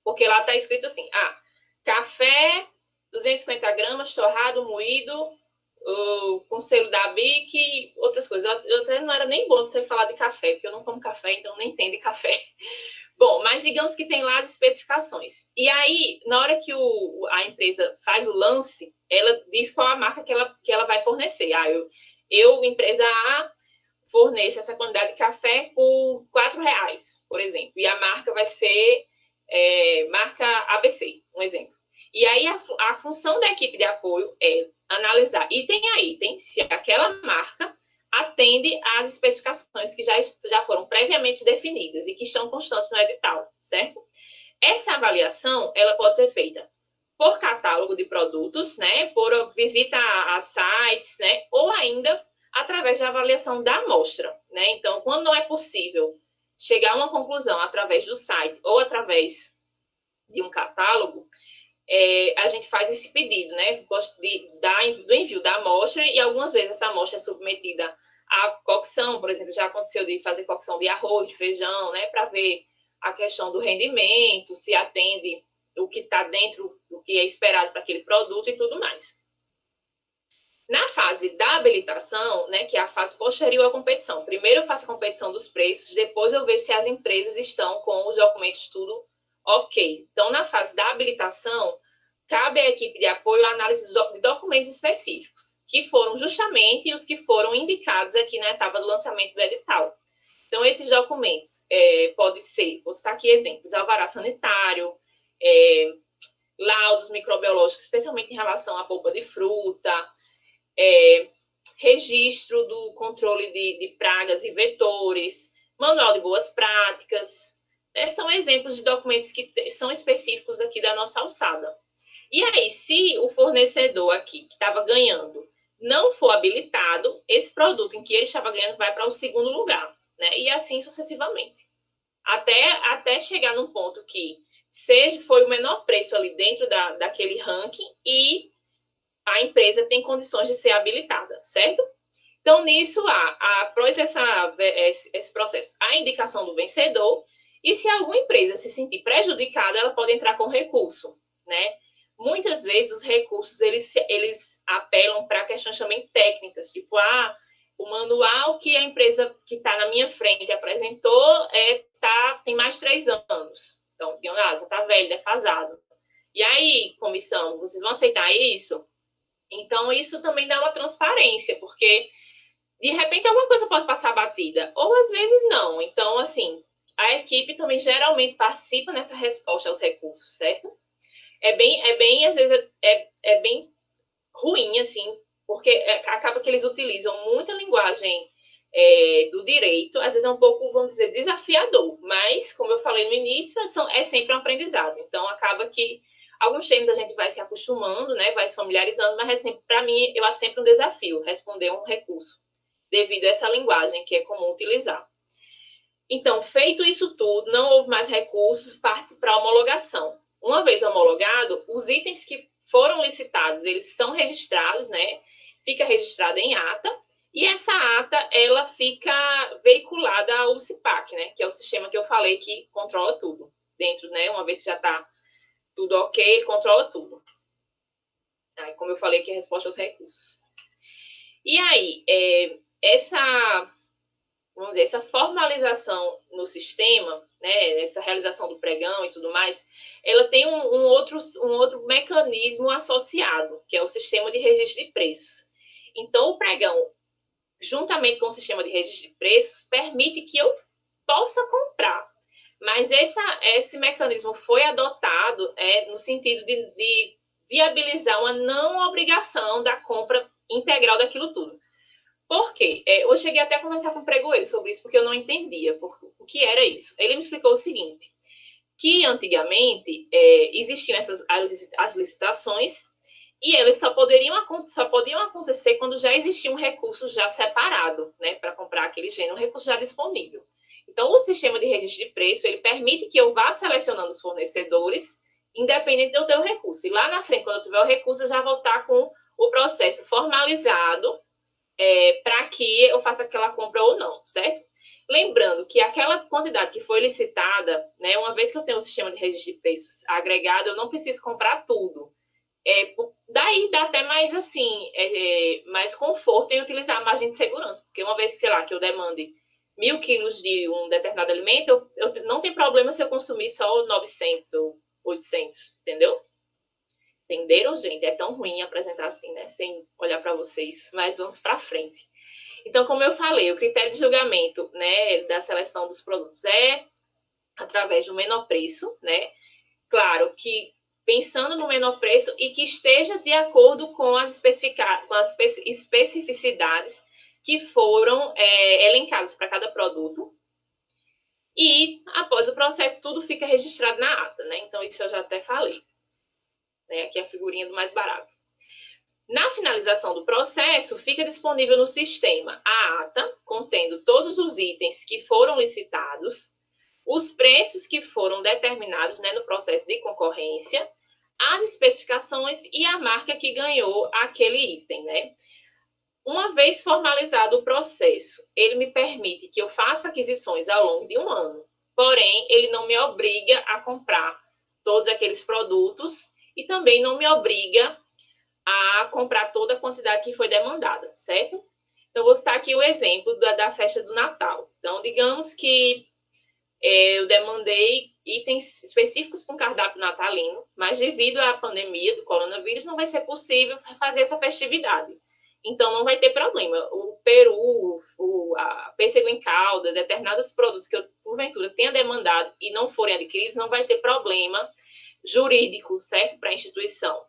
Porque lá está escrito assim, café, 250 gramas, torrado, moído, com selo da BIC, outras coisas. Eu até não era nem bom você falar de café, porque eu não tomo café, então nem entendo de café. Bom, mas digamos que tem lá as especificações. E aí, na hora que a empresa faz o lance, ela diz qual a marca que ela vai fornecer. Eu, empresa A, forneço essa quantidade de café por R$4, por exemplo. E a marca vai ser marca ABC, um exemplo. E aí, a função da equipe de apoio é analisar item a item se aquela marca atende às especificações que já foram previamente definidas e que estão constantes no edital, certo? Essa avaliação, ela pode ser feita por catálogo de produtos, né, por visita a sites, né, ou ainda através da avaliação da amostra, né? Então, quando não é possível chegar a uma conclusão através do site ou através de um catálogo, a gente faz esse pedido, né? Do envio da amostra, e algumas vezes essa amostra é submetida à cocção, por exemplo, já aconteceu de fazer cocção de arroz, de feijão, né? Para ver a questão do rendimento, se atende o que está dentro do que é esperado para aquele produto e tudo mais. Na fase da habilitação, né, que é a fase posterior à competição, primeiro eu faço a competição dos preços, depois eu vejo se as empresas estão com os documentos tudo ok. Então, na fase da habilitação, cabe à equipe de apoio a análise de documentos específicos, que foram justamente os que foram indicados aqui na etapa do lançamento do edital. Então, esses documentos podem ser, vou citar aqui exemplos, alvará sanitário, laudos microbiológicos, especialmente em relação à polpa de fruta, registro do controle de pragas e vetores, manual de boas práticas. São exemplos de documentos que são específicos aqui da nossa alçada. E aí, se o fornecedor aqui, que estava ganhando, não for habilitado, esse produto em que ele estava ganhando vai para o segundo lugar, né? E assim sucessivamente. Até chegar num ponto que foi o menor preço ali dentro daquele ranking e a empresa tem condições de ser habilitada, certo? Então, nisso, após esse processo, a indicação do vencedor, e se alguma empresa se sentir prejudicada, ela pode entrar com recurso, né? Muitas vezes os recursos, eles apelam para questões também técnicas, tipo, o manual que a empresa que está na minha frente apresentou tem mais de 3 anos. Então, já está velho, defasado. E aí, comissão, vocês vão aceitar isso? Então, isso também dá uma transparência, porque, de repente, alguma coisa pode passar batida, ou às vezes não. Então, assim, a equipe também geralmente participa nessa resposta aos recursos, certo? Às vezes, é bem ruim, assim, porque acaba que eles utilizam muita linguagem do direito, às vezes é um pouco, vamos dizer, desafiador, mas, como eu falei no início, é sempre um aprendizado. Então, acaba que alguns termos a gente vai se acostumando, né, vai se familiarizando, mas para mim, eu acho sempre um desafio responder um recurso, devido a essa linguagem que é comum utilizar. Então, feito isso tudo, não houve mais recursos, parte para a homologação. Uma vez homologado, os itens que foram licitados, eles são registrados, né? Fica registrado em ata, e essa ata, ela fica veiculada ao CIPAC, né? Que é o sistema que eu falei que controla tudo. Dentro, né? Uma vez que já está tudo ok, ele controla tudo. Aí, como eu falei, que é a resposta aos recursos. E aí, vamos dizer, essa formalização no sistema, né, essa realização do pregão e tudo mais, ela tem um outro mecanismo associado, que é o sistema de registro de preços. Então, o pregão, juntamente com o sistema de registro de preços, permite que eu possa comprar. Mas esse mecanismo foi adotado no sentido de viabilizar uma não obrigação da compra integral daquilo tudo. Por quê? Eu cheguei até a conversar com o pregoeiro sobre isso, porque eu não entendia o que era isso. Ele me explicou o seguinte, que antigamente existiam as licitações e eles só podiam acontecer quando já existia um recurso já separado, né, para comprar aquele gênero, um recurso já disponível. Então, o sistema de registro de preço, ele permite que eu vá selecionando os fornecedores, independente de eu ter o recurso. E lá na frente, quando eu tiver o recurso, eu já vou estar com o processo formalizado, para que eu faça aquela compra ou não, certo? Lembrando que aquela quantidade que foi licitada, né, uma vez que eu tenho o sistema de registro de preços agregado, eu não preciso comprar tudo. Daí dá até mais, assim, mais conforto em utilizar a margem de segurança, porque uma vez, sei lá, que eu demande 1.000 quilos de um determinado alimento, eu não tem problema se eu consumir só 900 ou 800, entendeu? Entenderam, gente? É tão ruim apresentar assim, né? Sem olhar para vocês, mas vamos para frente. Então, como eu falei, o critério de julgamento, né, da seleção dos produtos é através do menor preço, né? Claro que pensando no menor preço e que esteja de acordo com as especificidades que foram elencadas para cada produto. E, após o processo, tudo fica registrado na ata, né? Então, isso eu já até falei. Aqui é a figurinha do mais barato. Na finalização do processo, fica disponível no sistema a ata, contendo todos os itens que foram licitados, os preços que foram determinados, né, no processo de concorrência, as especificações e a marca que ganhou aquele item, né? Uma vez formalizado o processo, ele me permite que eu faça aquisições ao longo de um ano, porém, ele não me obriga a comprar todos aqueles produtos e também não me obriga a comprar toda a quantidade que foi demandada, certo? Então, vou citar aqui o exemplo da festa do Natal. Então, digamos que eu demandei itens específicos para um cardápio natalino, mas devido à pandemia do coronavírus, não vai ser possível fazer essa festividade. Então, não vai ter problema. O peru, a pêssego em calda, determinados produtos que eu, porventura, tenha demandado e não forem adquiridos, não vai ter problema jurídico, certo? Para a instituição.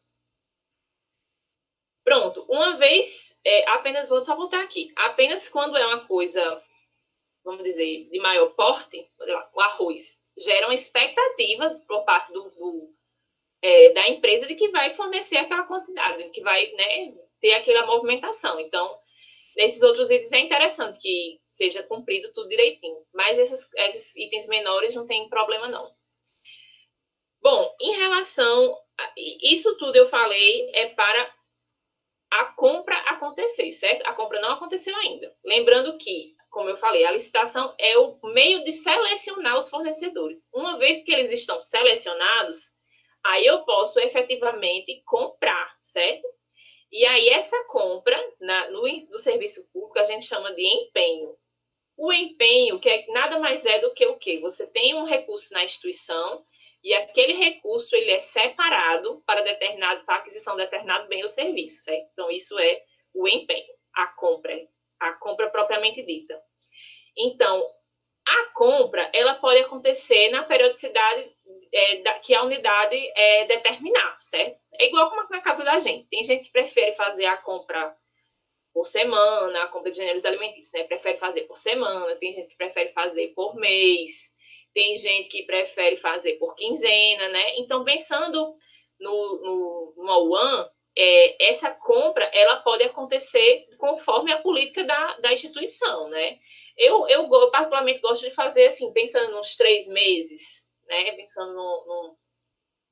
Pronto. Uma vez, apenas vou só voltar aqui. Apenas quando é uma coisa, vamos dizer, de maior porte, o arroz, gera uma expectativa por parte da empresa de que vai fornecer aquela quantidade, que vai, né, ter aquela movimentação. Então, nesses outros itens é interessante que seja cumprido tudo direitinho. Mas esses itens menores não tem problema, não. Bom, em relação a isso tudo eu falei é para a compra acontecer, certo? A compra não aconteceu ainda. Lembrando que, como eu falei, a licitação é o meio de selecionar os fornecedores. Uma vez que eles estão selecionados, aí eu posso efetivamente comprar, certo? E aí essa compra do serviço público a gente chama de empenho. O empenho, que nada mais é do que o quê? Você tem um recurso na instituição e aquele recurso ele é separado para a aquisição de determinado bem ou serviço, certo? Então, isso é o empenho, a compra propriamente dita. Então, a compra, ela pode acontecer na periodicidade que a unidade determinar, certo? É igual como na casa da gente. Tem gente que prefere fazer a compra por semana, a compra de gêneros alimentícios, né? Prefere fazer por semana, tem gente que prefere fazer por mês, tem gente que prefere fazer por quinzena, né? Então, pensando no AUAN, essa compra, ela pode acontecer conforme a política da instituição, né? Eu particularmente gosto de fazer assim, pensando nos 3 meses, né? Pensando num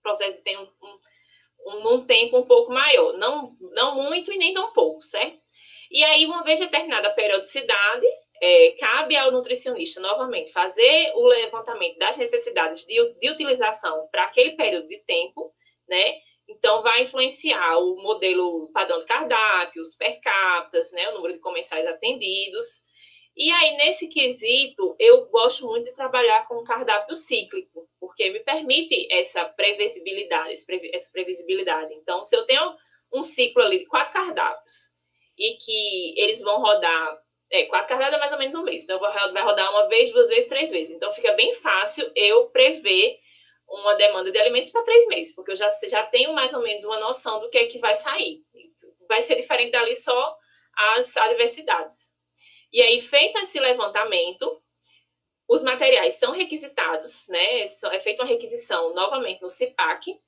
processo de ter num tempo um pouco maior. Não muito e nem tão pouco, certo? E aí, uma vez determinada a periodicidade, cabe ao nutricionista, novamente, fazer o levantamento das necessidades de utilização para aquele período de tempo, né? Então, vai influenciar o modelo padrão de cardápio, os per capita, né? O número de comensais atendidos. E aí, nesse quesito, eu gosto muito de trabalhar com um cardápio cíclico, porque me permite essa previsibilidade. Então, se eu tenho um ciclo ali de 4 cardápios e que eles vão rodar, 4 cardápios é mais ou menos um mês, então vai rodar uma vez, 2 vezes, 3 vezes. Então, fica bem fácil eu prever uma demanda de alimentos para 3 meses, porque eu já tenho mais ou menos uma noção do que é que vai sair. Vai ser diferente dali só as adversidades. E aí, feito esse levantamento, os materiais são requisitados, né? É feita uma requisição novamente no CIPAC.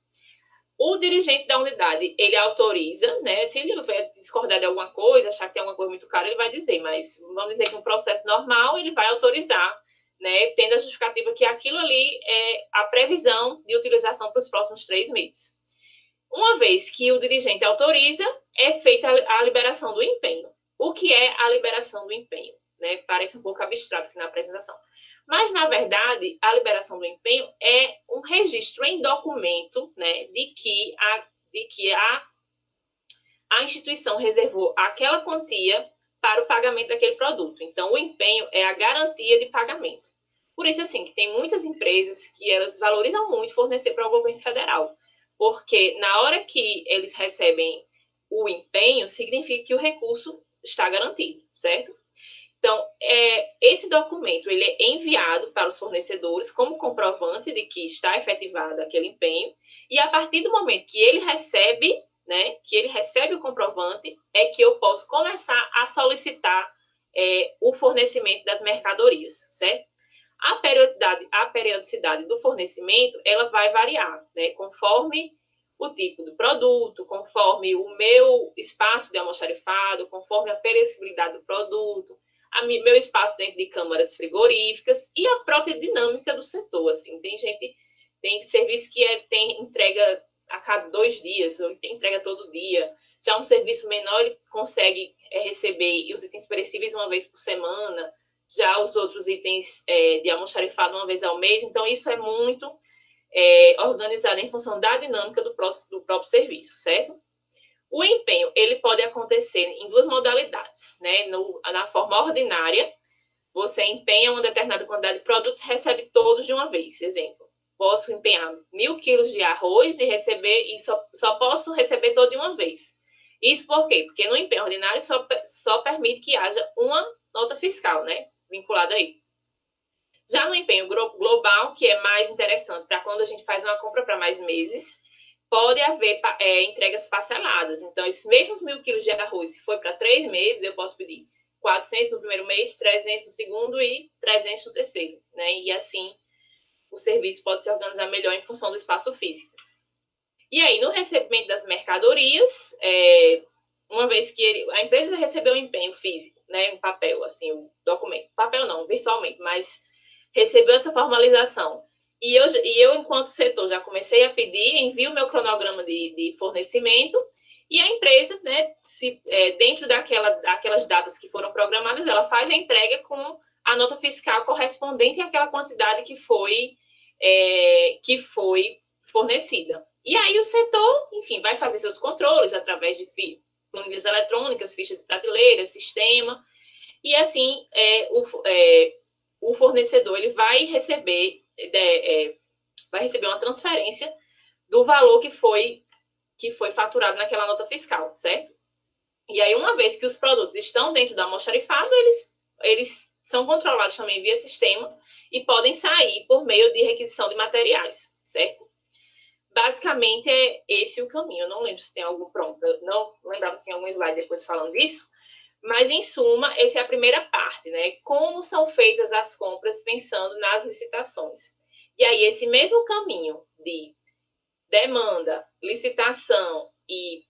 O dirigente da unidade, ele autoriza, né? Se ele vai discordar de alguma coisa, achar que tem alguma coisa muito cara, ele vai dizer, mas vamos dizer que no processo normal, ele vai autorizar, né? Tendo a justificativa que aquilo ali é a previsão de utilização para os próximos 3 meses. Uma vez que o dirigente autoriza, é feita a liberação do empenho. O que é a liberação do empenho? Né? Parece um pouco abstrato aqui na apresentação. Mas, na verdade, a liberação do empenho é um registro em documento, né, de que a instituição reservou aquela quantia para o pagamento daquele produto. Então, o empenho é a garantia de pagamento. Por isso, assim, que tem muitas empresas que elas valorizam muito fornecer para o governo federal, porque na hora que eles recebem o empenho, significa que o recurso está garantido, certo? Então, esse documento ele é enviado para os fornecedores como comprovante de que está efetivado aquele empenho, e a partir do momento que ele recebe, né, que ele recebe o comprovante, é que eu posso começar a solicitar o fornecimento das mercadorias, certo? A periodicidade do fornecimento, ela vai variar, né, conforme o tipo do produto, conforme o meu espaço de almoxarifado, conforme a perecibilidade do produto, meu espaço dentro de câmaras frigoríficas e a própria dinâmica do setor. Assim, tem serviço que tem entrega a cada 2 dias, ou tem entrega todo dia. Já um serviço menor, ele consegue receber os itens perecíveis uma vez por semana, já os outros itens de almoxarifado uma vez ao mês. Então, isso é muito organizado em função da dinâmica do próprio serviço, certo? O empenho, ele pode acontecer em 2 modalidades, né? Na forma ordinária, você empenha uma determinada quantidade de produtos e recebe todos de uma vez, exemplo. posso empenhar 1.000 quilos de arroz e receber, e só posso receber todo de uma vez. Isso por quê? Porque no empenho ordinário só permite que haja uma nota fiscal, né? Vinculada aí. Já no empenho global, que é mais interessante para quando a gente faz uma compra para mais meses, pode haver entregas parceladas. Então, esses mesmos 1.000 quilos de arroz, se for para 3 meses, eu posso pedir 400 no primeiro mês, 300 no segundo e 300 no terceiro, né? E assim, o serviço pode se organizar melhor em função do espaço físico. E aí, no recebimento das mercadorias, uma vez que a empresa recebeu um empenho físico, né, em papel, assim, o documento, papel não, virtualmente, mas recebeu essa formalização. E eu, enquanto setor, já comecei a pedir, envio o meu cronograma de fornecimento e a empresa, né, dentro daquelas datas que foram programadas, ela faz a entrega com a nota fiscal correspondente àquela quantidade que foi fornecida. E aí o setor, enfim, vai fazer seus controles através de planilhas eletrônicas, fichas de prateleira, sistema, e assim o fornecedor ele vai receber uma transferência do valor que foi faturado naquela nota fiscal, certo? E aí, uma vez que os produtos estão dentro do almoxarifado, eles são controlados também via sistema e podem sair por meio de requisição de materiais, certo? Basicamente, é esse o caminho. Eu não lembro se tem algo pronto. Eu não lembrava se tem algum slide depois falando disso. Mas, em suma, essa é a primeira parte, né? Como são feitas as compras pensando nas licitações. E aí, esse mesmo caminho de demanda, licitação e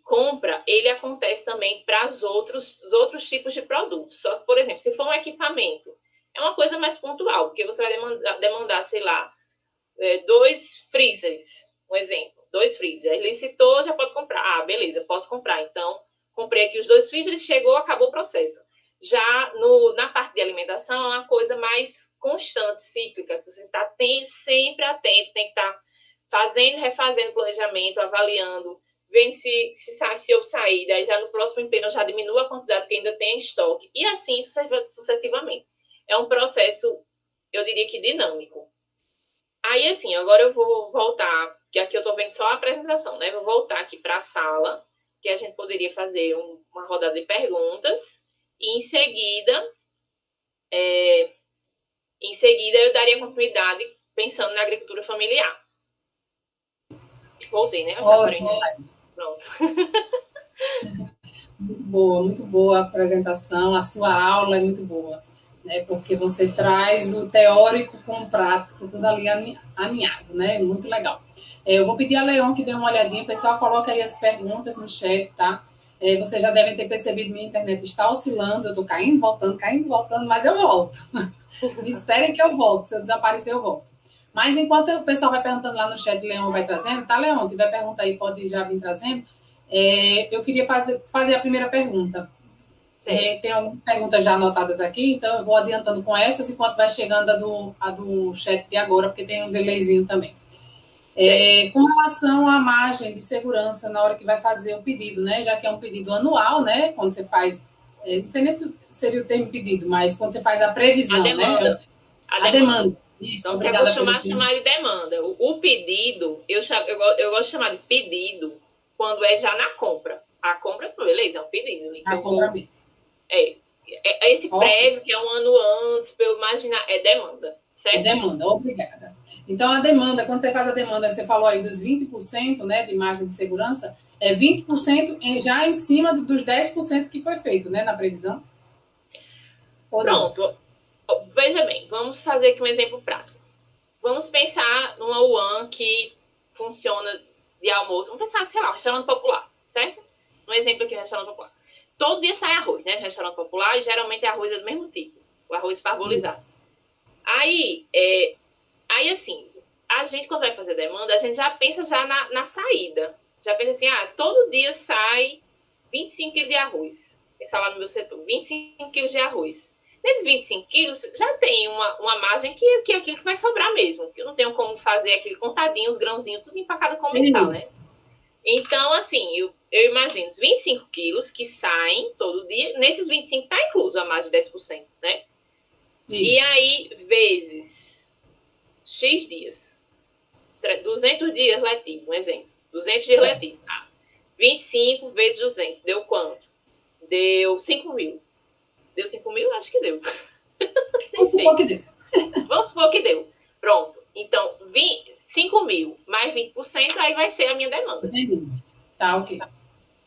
compra, ele acontece também para os outros tipos de produtos. Só que, por exemplo, se for um equipamento, é uma coisa mais pontual, porque você vai demandar, sei lá, 2 freezers, um exemplo, 2 freezers. Licitou, já pode comprar. Ah, beleza, posso comprar. Então, comprei aqui os 2 freezers, chegou, acabou o processo. Já na parte de alimentação, é uma coisa mais constante, cíclica, que você está sempre atento, tem que estar fazendo, refazendo planejamento, avaliando, vendo se eu sair, daí já no próximo empenho eu já diminuo a quantidade que ainda tem em estoque, e assim sucessivamente. É um processo, eu diria que dinâmico. Aí, assim, agora eu vou voltar, que aqui eu estou vendo só a apresentação, né? Vou voltar aqui para a sala, que a gente poderia fazer uma rodada de perguntas, e em seguida eu daria continuidade pensando na agricultura familiar. Voltei, né? Ótimo. Pronto. Muito boa a apresentação, a sua aula é muito boa, né? Porque você traz o teórico com o prático, tudo ali alinhado, né? Muito legal. Eu vou pedir a Leon que dê uma olhadinha, o pessoal coloca aí as perguntas no chat, tá? Vocês já devem ter percebido que minha internet está oscilando, eu estou caindo, voltando, mas eu volto. Esperem que eu volto, se eu desaparecer eu volto. Mas enquanto o pessoal vai perguntando lá no chat, Leon vai trazendo, tá, Leon? Se tiver pergunta aí, pode já vir trazendo. Eu queria fazer a primeira pergunta. Tem algumas perguntas já anotadas aqui, então eu vou adiantando com essas enquanto vai chegando a do chat de agora, porque tem um delayzinho também. Com relação à margem de segurança na hora que vai fazer o pedido, né? Já que é um pedido anual, né? Quando você faz, não sei nem se seria o termo pedido, mas quando você faz a previsão, demanda, né? A demanda. Isso, então, você costuma chamar de demanda. O pedido, eu gosto de chamar de pedido quando é já na compra. A compra, beleza, é um pedido. Né? A compra mesmo. Esse prévio, que é um ano antes, para eu imaginar, é demanda, certo? É demanda, obrigada. Então, a demanda, quando você faz a demanda, você falou aí dos 20%, né, de margem de segurança, 20% já em cima dos 10% que foi feito, né, na previsão? Pronto. Veja bem, vamos fazer aqui um exemplo prático. Vamos pensar numa UAN que funciona de almoço. Vamos pensar, sei lá, um restaurante popular, certo? Um exemplo aqui, um restaurante popular. Todo dia sai arroz, né? Restaurante popular, e geralmente arroz é do mesmo tipo. O arroz parbolizado. Aí, assim, a gente, quando vai fazer demanda, a gente já pensa já na saída. Já pensa assim, todo dia sai 25 quilos de arroz. Pensar lá no meu setor, 25 quilos de arroz. Nesses 25 quilos, já tem uma margem que é aquilo que vai sobrar mesmo. Que eu não tenho como fazer aquele contadinho, os grãozinhos, tudo empacado como mensal, né? Então, assim, eu imagino os 25 quilos que saem todo dia. Nesses 25 está incluso a margem de 10%, né? Isso. E aí, vezes X dias. 200 dias letivo, um exemplo. 200 dias letivo. 25 vezes 200, deu quanto? Deu 5 mil. Deu 5 mil? Acho que deu. Vamos supor que deu. Vamos supor que deu. Pronto. Então, 5 mil mais 20%, aí vai ser a minha demanda. Entendi. Tá, ok.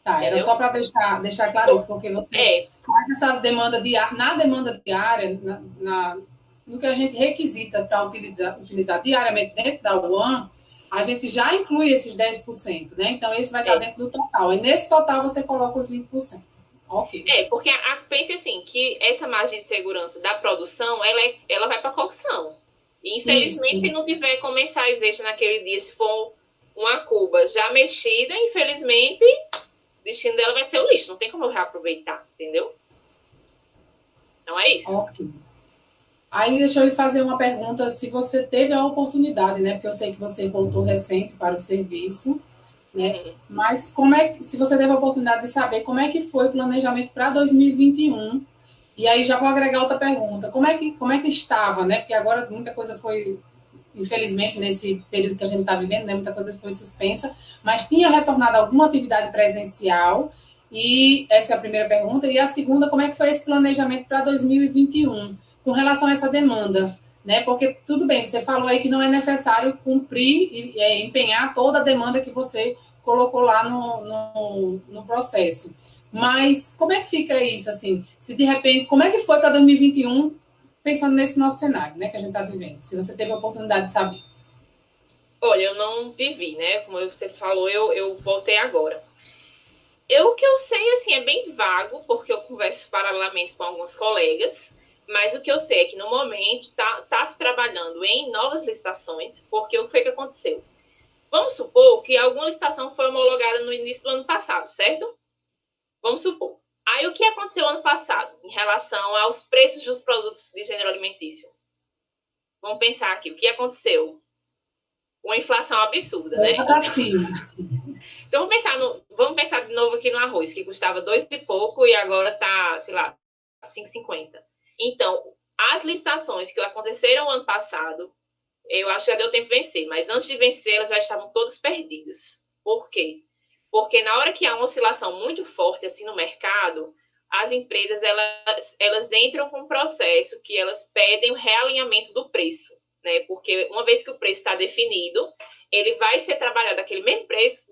Tá, era só para deixar claro isso, porque você faz essa demanda diária, na demanda diária, no que a gente requisita para utilizar diariamente dentro da UAM, a gente já inclui esses 10%, né? Então, esse vai estar dentro do total. E nesse total, você coloca os 20%. Ok. Porque pense assim, que essa margem de segurança da produção, ela vai para a cocção. E, infelizmente, se não tiver comensais extras naquele dia, se for uma cuba já mexida, infelizmente, o destino dela vai ser o lixo. Não tem como eu reaproveitar, entendeu? Então, é isso. Ok. Aí, deixa eu lhe fazer uma pergunta, se você teve a oportunidade, né? Porque eu sei que você voltou recente para o serviço, né? Mas se você teve a oportunidade de saber como é que foi o planejamento para 2021, e aí já vou agregar outra pergunta, como é que estava, né? Porque agora muita coisa foi, infelizmente, nesse período que a gente está vivendo, né? Muita coisa foi suspensa, mas tinha retornado alguma atividade presencial? E essa é a primeira pergunta. E a segunda, como é que foi esse planejamento para 2021, com relação a essa demanda? Né? Porque, tudo bem, você falou aí que não é necessário cumprir e empenhar toda a demanda que você colocou lá no processo. Mas como é que fica isso, assim? Se de repente, como é que foi para 2021, pensando nesse nosso cenário, né, que a gente está vivendo? Se você teve a oportunidade de saber. Olha, eu não vivi, né? Como você falou, eu voltei agora. O que eu sei, assim, é bem vago, porque eu converso paralelamente com alguns colegas, mas o que eu sei é que, no momento, tá se trabalhando em novas licitações, porque o que foi que aconteceu? Vamos supor que alguma licitação foi homologada no início do ano passado, certo? Vamos supor. Aí, o que aconteceu ano passado em relação aos preços dos produtos de gênero alimentício? Vamos pensar aqui, o que aconteceu? Uma inflação absurda, né? Então, vamos pensar de novo aqui no arroz, que custava 2 e pouco e agora tá, sei lá, 5,50. Então, as licitações que aconteceram ano passado, eu acho que já deu tempo de vencer, mas antes de vencer, elas já estavam todas perdidas. Por quê? Porque na hora que há uma oscilação muito forte assim no mercado, as empresas elas entram com um processo que elas pedem o realinhamento do preço, né? Porque uma vez que o preço está definido, ele vai ser trabalhado aquele mesmo preço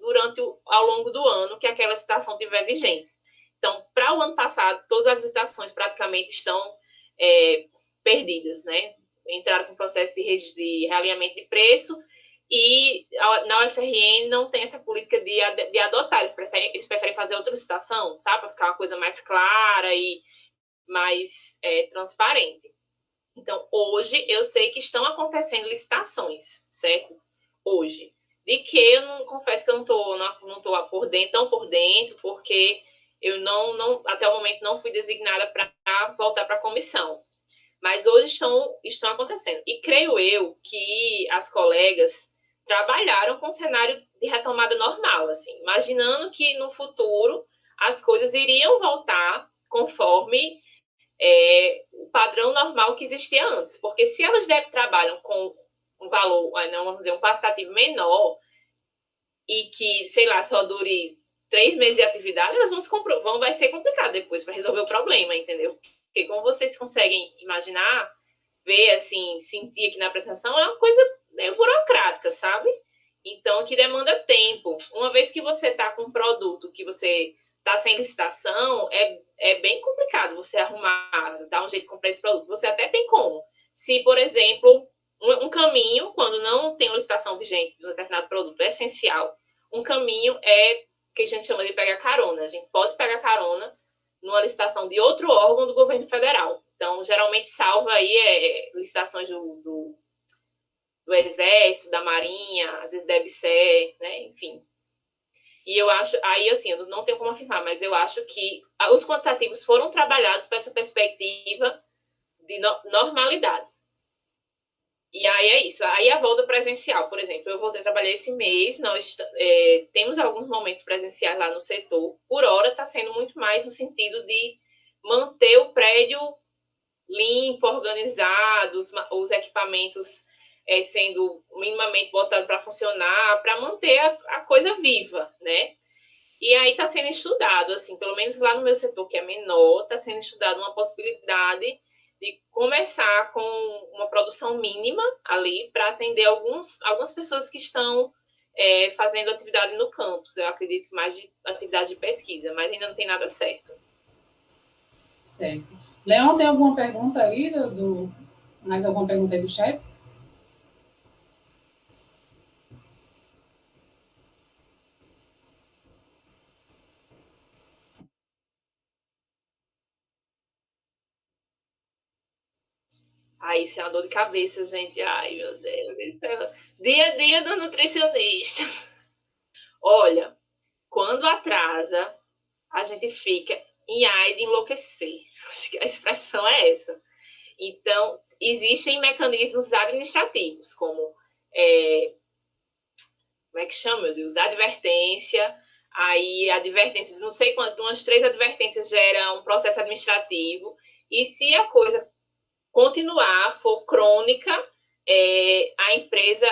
ao longo do ano que aquela licitação estiver vigente. Então, para o ano passado, todas as licitações praticamente estão perdidas, né? Entraram com processo de realinhamento de preço e na UFRN não tem essa política de adotar. Eles preferem fazer outra licitação, sabe? Para ficar uma coisa mais clara e mais transparente. Então, hoje, eu sei que estão acontecendo licitações, certo? Hoje. De que eu não confesso que eu não estou tão por dentro, porque eu até o momento não fui designada para voltar para a comissão. Mas hoje estão acontecendo. E creio eu que as colegas trabalharam com um cenário de retomada normal, assim, imaginando que no futuro as coisas iriam voltar conforme o padrão normal que existia antes. Porque se elas trabalham com um valor, não vamos dizer, um quantitativo menor e que, sei lá, só dure 3 meses de atividade, elas vai ser complicado depois para resolver o problema, entendeu? Porque como vocês conseguem imaginar, ver, assim, sentir aqui na apresentação, é uma coisa meio burocrática, sabe? Então, que demanda tempo. Uma vez que você está com um produto que você está sem licitação, é bem complicado você arrumar, dar um jeito de comprar esse produto. Você até tem como. Se, por exemplo, um caminho, quando não tem uma licitação vigente de um determinado produto, é essencial. Um caminho é que a gente chama de pegar carona. A gente pode pegar carona numa licitação de outro órgão do governo federal. Então, geralmente salva aí licitações do Exército, da Marinha, às vezes da EBSER, né? Enfim. E eu acho, aí assim, eu não tenho como afirmar, mas eu acho que os quantitativos foram trabalhados para essa perspectiva de normalidade. E aí é isso. Aí a volta presencial, por exemplo, eu voltei a trabalhar esse mês, nós temos alguns momentos presenciais lá no setor. Por hora está sendo muito mais no sentido de manter o prédio limpo, organizado, os equipamentos sendo minimamente botado para funcionar, para manter a coisa viva, né? E aí está sendo estudado, assim, pelo menos lá no meu setor, que é menor, está sendo estudado uma possibilidade de começar com uma produção mínima ali para atender algumas pessoas que estão fazendo atividade no campus. Eu acredito mais de atividade de pesquisa, mas ainda não tem nada certo. Certo. Leão, tem alguma pergunta aí? Mais alguma pergunta aí do chat? Ai, isso é uma dor de cabeça, gente. Ai, meu Deus. Isso é dia a dia do nutricionista. Olha, quando atrasa, a gente fica em ai de enlouquecer. Acho que a expressão é essa. Então, existem mecanismos administrativos, como como é que chama, meu Deus? Advertência. Aí, advertência, não sei quanto, umas 3 advertências geram um processo administrativo. E se a coisa continuar, for crônica, a empresa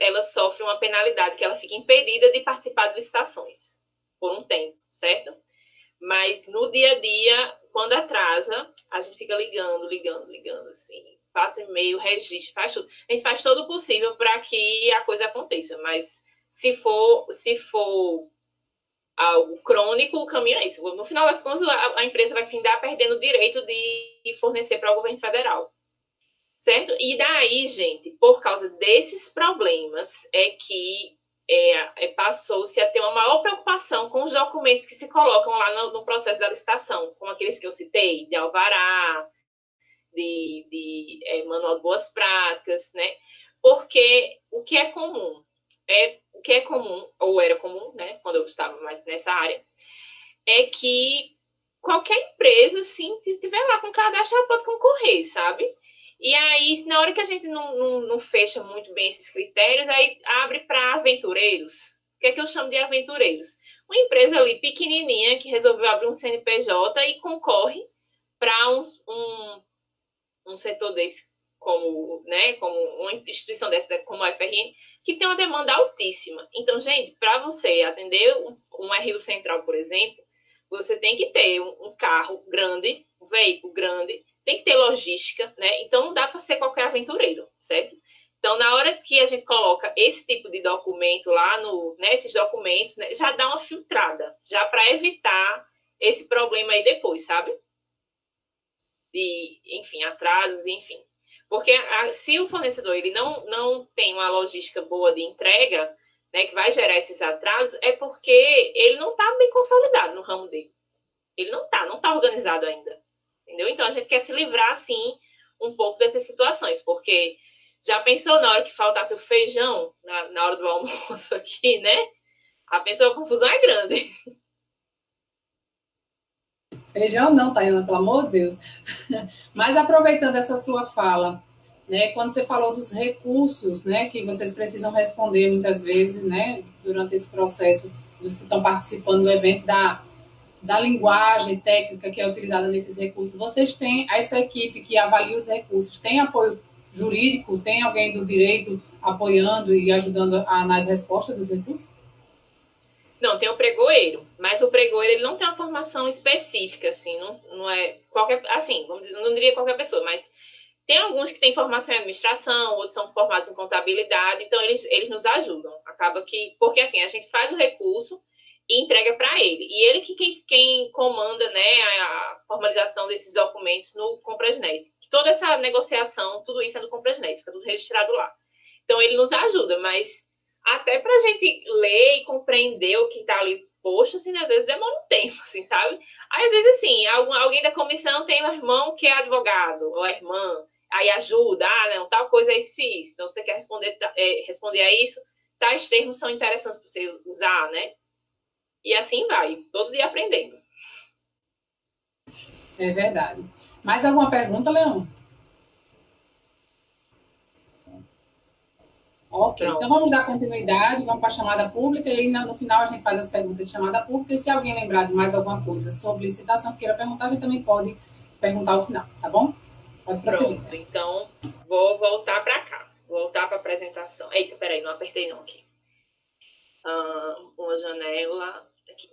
ela sofre uma penalidade, que ela fica impedida de participar de licitações por um tempo, certo? Mas no dia a dia, quando atrasa, a gente fica ligando, assim. Passa e-mail, registro, faz tudo. A gente faz todo o possível para que a coisa aconteça, mas se for algo crônico, o caminho é isso. No final das contas, a empresa vai findar perdendo o direito de fornecer para o governo federal. Certo? E daí, gente, por causa desses problemas, é que passou-se a ter uma maior preocupação com os documentos que se colocam lá no processo da licitação, como aqueles que eu citei, de alvará, de manual de boas práticas, né? Porque o que é comum, ou era comum, né, quando eu estava mais nessa área, é que qualquer empresa, assim, que tiver lá com cadastro, ela pode concorrer, sabe? E aí, na hora que a gente não fecha muito bem esses critérios, aí abre para aventureiros. O que é que eu chamo de aventureiros? Uma empresa ali pequenininha que resolveu abrir um CNPJ e concorre para um setor desse, como uma instituição dessa, como a FRN, que tem uma demanda altíssima. Então, gente, para você atender um RU Central, por exemplo, você tem que ter um carro grande, um veículo grande, tem que ter logística, né? Então, não dá para ser qualquer aventureiro, certo? Então, na hora que a gente coloca esse tipo de documento lá, esses documentos, né, já dá uma filtrada, já para evitar esse problema aí depois, sabe? De, enfim, atrasos, enfim. Porque se o fornecedor ele não tem uma logística boa de entrega, né, que vai gerar esses atrasos, é porque ele não está bem consolidado no ramo dele. Ele não está organizado ainda. Entendeu? Então, a gente quer se livrar, assim, um pouco dessas situações, porque já pensou na hora que faltasse o feijão, na hora do almoço aqui, né? A confusão é grande. Feijão não, Tayana, pelo amor de Deus. Mas aproveitando essa sua fala, né, quando você falou dos recursos, né, que vocês precisam responder muitas vezes, né, durante esse processo, dos que estão participando do evento, da linguagem técnica que é utilizada nesses recursos, vocês têm essa equipe que avalia os recursos, tem apoio jurídico, tem alguém do direito apoiando e ajudando nas respostas dos recursos? Não, tem o pregoeiro, mas o pregoeiro ele não tem uma formação específica, assim, não é qualquer, assim, vamos dizer, não diria qualquer pessoa, mas tem alguns que têm formação em administração, outros são formados em contabilidade, então eles nos ajudam. Acaba que, porque assim, a gente faz o recurso e entrega para ele. E ele quem comanda, né, a formalização desses documentos no Comprasnet. Toda essa negociação, tudo isso é no Comprasnet, fica tudo registrado lá. Então ele nos ajuda, mas até para a gente ler e compreender o que está ali posto, assim, às vezes demora um tempo, assim, sabe? Aí, às vezes, assim, alguém da comissão tem um irmão que é advogado, ou a irmã, aí ajuda, não, tal coisa é isso. Então, você quer responder a isso, tais termos são interessantes para você usar, né? E assim vai, todo dia aprendendo. É verdade. Mais alguma pergunta, Leão? Ok, então vamos dar continuidade, vamos para a chamada pública e aí no final a gente faz as perguntas de chamada pública e se alguém lembrar de mais alguma coisa sobre licitação que queira perguntar, a gente também pode perguntar ao final, tá bom? Pode prosseguir. Pronto, então vou voltar para cá. voltar para a apresentação. Eita, peraí, não apertei não aqui. Uma janela aqui.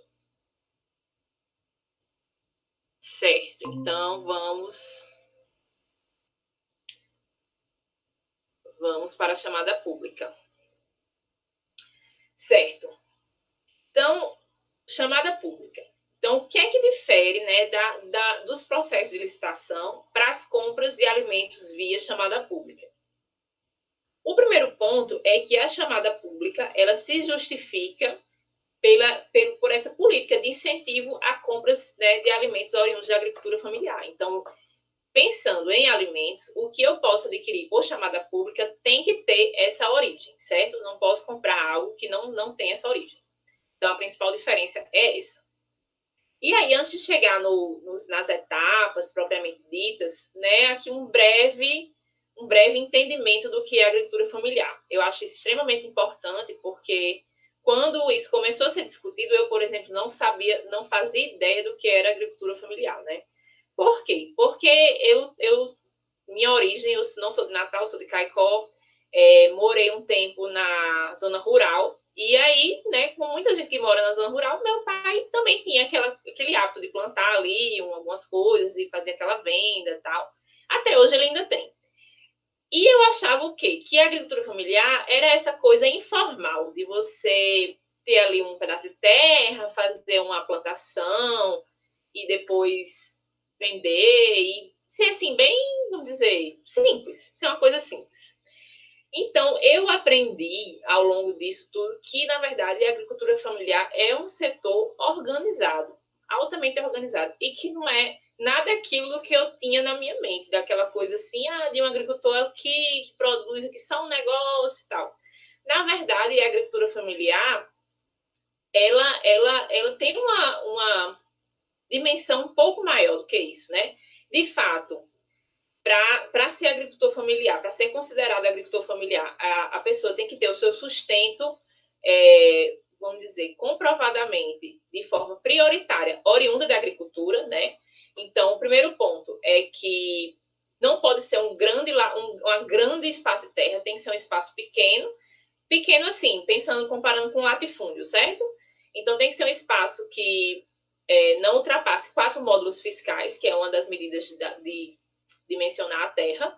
Certo, então vamos para a chamada pública. Certo. Então, chamada pública. Então, o que é que difere, né, dos processos de licitação para as compras de alimentos via chamada pública? O primeiro ponto é que a chamada pública, ela se justifica por essa política de incentivo a compras, né, de alimentos oriundos da agricultura familiar. Então, pensando em alimentos, o que eu posso adquirir por chamada pública tem que ter essa origem, certo? Não posso comprar algo que não tem essa origem. Então, a principal diferença é essa. E aí, antes de chegar nas etapas propriamente ditas, né, aqui um breve entendimento do que é agricultura familiar. Eu acho isso extremamente importante, porque quando isso começou a ser discutido, eu, por exemplo, não fazia ideia do que era agricultura familiar, né? Por quê? Porque minha origem, eu não sou de Natal, sou de Caicó, morei um tempo na zona rural, e aí, né, com muita gente que mora na zona rural, meu pai também tinha aquele hábito de plantar ali algumas coisas e fazer aquela venda e tal. Até hoje ele ainda tem. E eu achava o quê? Que a agricultura familiar era essa coisa informal, de você ter ali um pedaço de terra, fazer uma plantação e depois vender e ser assim, bem, vamos dizer, simples, ser uma coisa simples. Então, eu aprendi ao longo disso tudo que, na verdade, a agricultura familiar é um setor organizado, altamente organizado, e que não é nada aquilo que eu tinha na minha mente, daquela coisa assim, de um agricultor que produz aqui só um negócio e tal. Na verdade, a agricultura familiar, ela tem uma dimensão um pouco maior do que isso, né? De fato, para ser agricultor familiar, para ser considerado agricultor familiar, a pessoa tem que ter o seu sustento, vamos dizer, comprovadamente, de forma prioritária, oriunda da agricultura, né? Então, o primeiro ponto é que não pode ser um grande espaço de terra, tem que ser um espaço pequeno. Pequeno assim, comparando com latifúndio, certo? Então, tem que ser um espaço que não ultrapasse 4 módulos fiscais, que é uma das medidas de dimensionar a terra.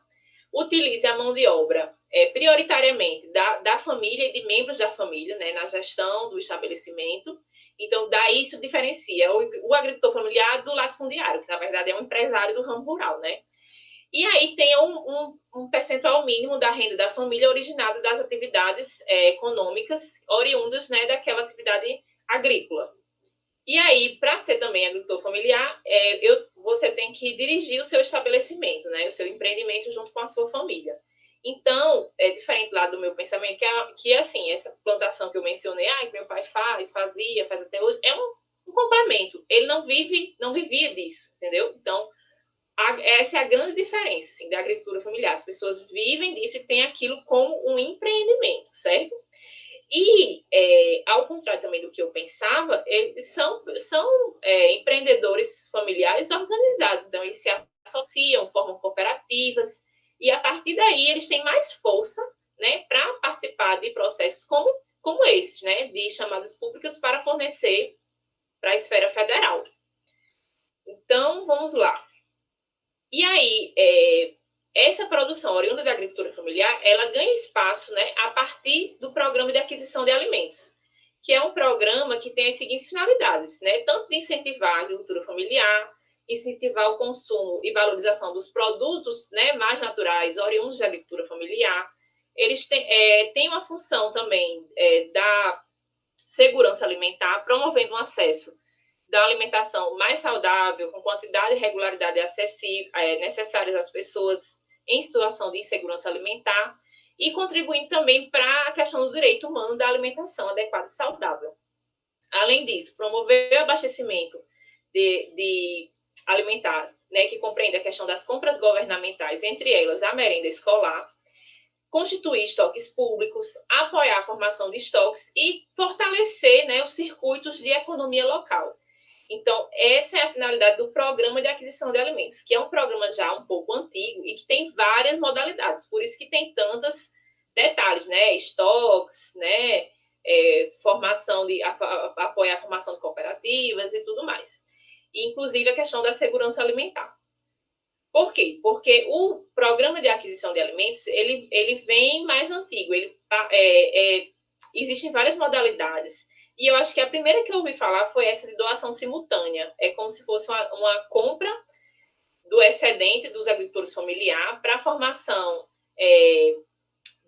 Utilize a mão de obra prioritariamente da família e de membros da família, né, na gestão do estabelecimento. Então, daí isso diferencia o agricultor familiar do latifundiário, que na verdade é um empresário do ramo rural, né? E aí tem um percentual mínimo da renda da família originada das atividades econômicas oriundas, né, daquela atividade agrícola. E aí, para ser também agricultor familiar, você tem que dirigir o seu estabelecimento, né, o seu empreendimento junto com a sua família. Então, é diferente lá do meu pensamento, que assim, essa plantação que eu mencionei, que meu pai faz até hoje, é um complemento. Ele não vivia disso, entendeu? Então, essa é a grande diferença assim, da agricultura familiar. As pessoas vivem disso e têm aquilo como um empreendimento, certo? E, ao contrário também do que eu pensava, eles são empreendedores familiares organizados. Então, eles se associam, formam cooperativas, e a partir daí eles têm mais força, né, para participar de processos como esses, né, de chamadas públicas para fornecer para a esfera federal. Então, vamos lá. E aí, essa produção oriunda da agricultura familiar, ela ganha espaço, né, a partir do Programa de Aquisição de Alimentos, que é um programa que tem as seguintes finalidades, né, tanto de incentivar a agricultura familiar, incentivar o consumo e valorização dos produtos, né, mais naturais, oriundos da agricultura familiar. Eles têm uma função também da segurança alimentar, promovendo um acesso da alimentação mais saudável, com quantidade e regularidade necessárias às pessoas em situação de insegurança alimentar, e contribuindo também para a questão do direito humano da alimentação adequada e saudável. Além disso, promover o abastecimento de alimentar, né, que compreende a questão das compras governamentais, entre elas a merenda escolar, constituir estoques públicos, apoiar a formação de estoques e fortalecer, né, os circuitos de economia local. Então, essa é a finalidade do Programa de Aquisição de Alimentos, que é um programa já um pouco antigo e que tem várias modalidades, por isso que tem tantas detalhes, né? Estoques, né? Formação apoiar a formação de cooperativas e tudo mais. E, inclusive, a questão da segurança alimentar. Por quê? Porque o programa de aquisição de alimentos, ele vem mais antigo. Existem várias modalidades. E eu acho que a primeira que eu ouvi falar foi essa de doação simultânea. É como se fosse uma compra do excedente dos agricultores familiares para a formação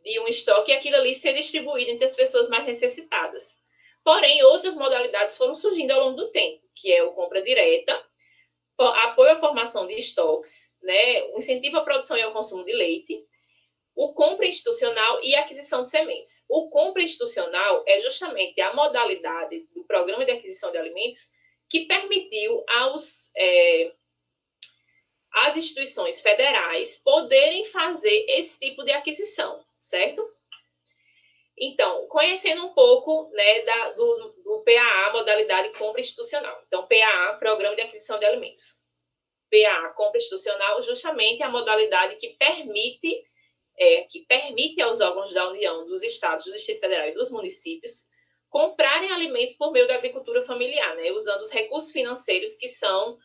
de um estoque e aquilo ali ser distribuído entre as pessoas mais necessitadas. Porém, outras modalidades foram surgindo ao longo do tempo, que é o compra direta, apoio à formação de estoques, né, o incentivo à produção e ao consumo de leite, o compra institucional e a aquisição de sementes. O compra institucional é justamente a modalidade do programa de aquisição de alimentos que permitiu às instituições federais poderem fazer esse tipo de aquisição, certo? Então, conhecendo um pouco, né, do PAA, modalidade compra institucional. Então, PAA, Programa de Aquisição de Alimentos. PAA, compra institucional, justamente a modalidade que permite aos órgãos da União, dos estados, do Distrito Federal e dos municípios comprarem alimentos por meio da agricultura familiar, né, usando os recursos financeiros que são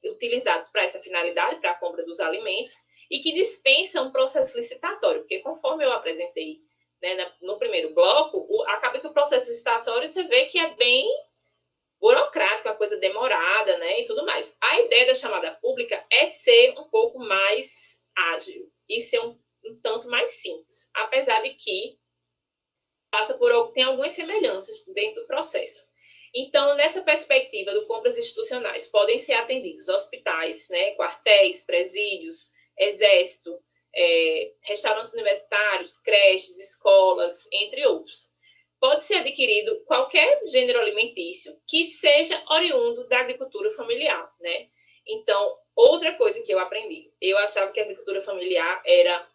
utilizados para essa finalidade, para a compra dos alimentos, e que dispensam um processo licitatório, porque conforme eu apresentei, né, no primeiro bloco, acaba que o processo licitatório você vê que é bem burocrático, a coisa demorada, né, e tudo mais. A ideia da chamada pública é ser um pouco mais ágil e ser um tanto mais simples, apesar de que tem algumas semelhanças dentro do processo. Então, nessa perspectiva do compras institucionais, podem ser atendidos hospitais, né, quartéis, presídios, exército, restaurantes universitários, creches, escolas, entre outros. Pode ser adquirido qualquer gênero alimentício que seja oriundo da agricultura familiar, né? Então, outra coisa que eu aprendi, eu achava que a agricultura familiar era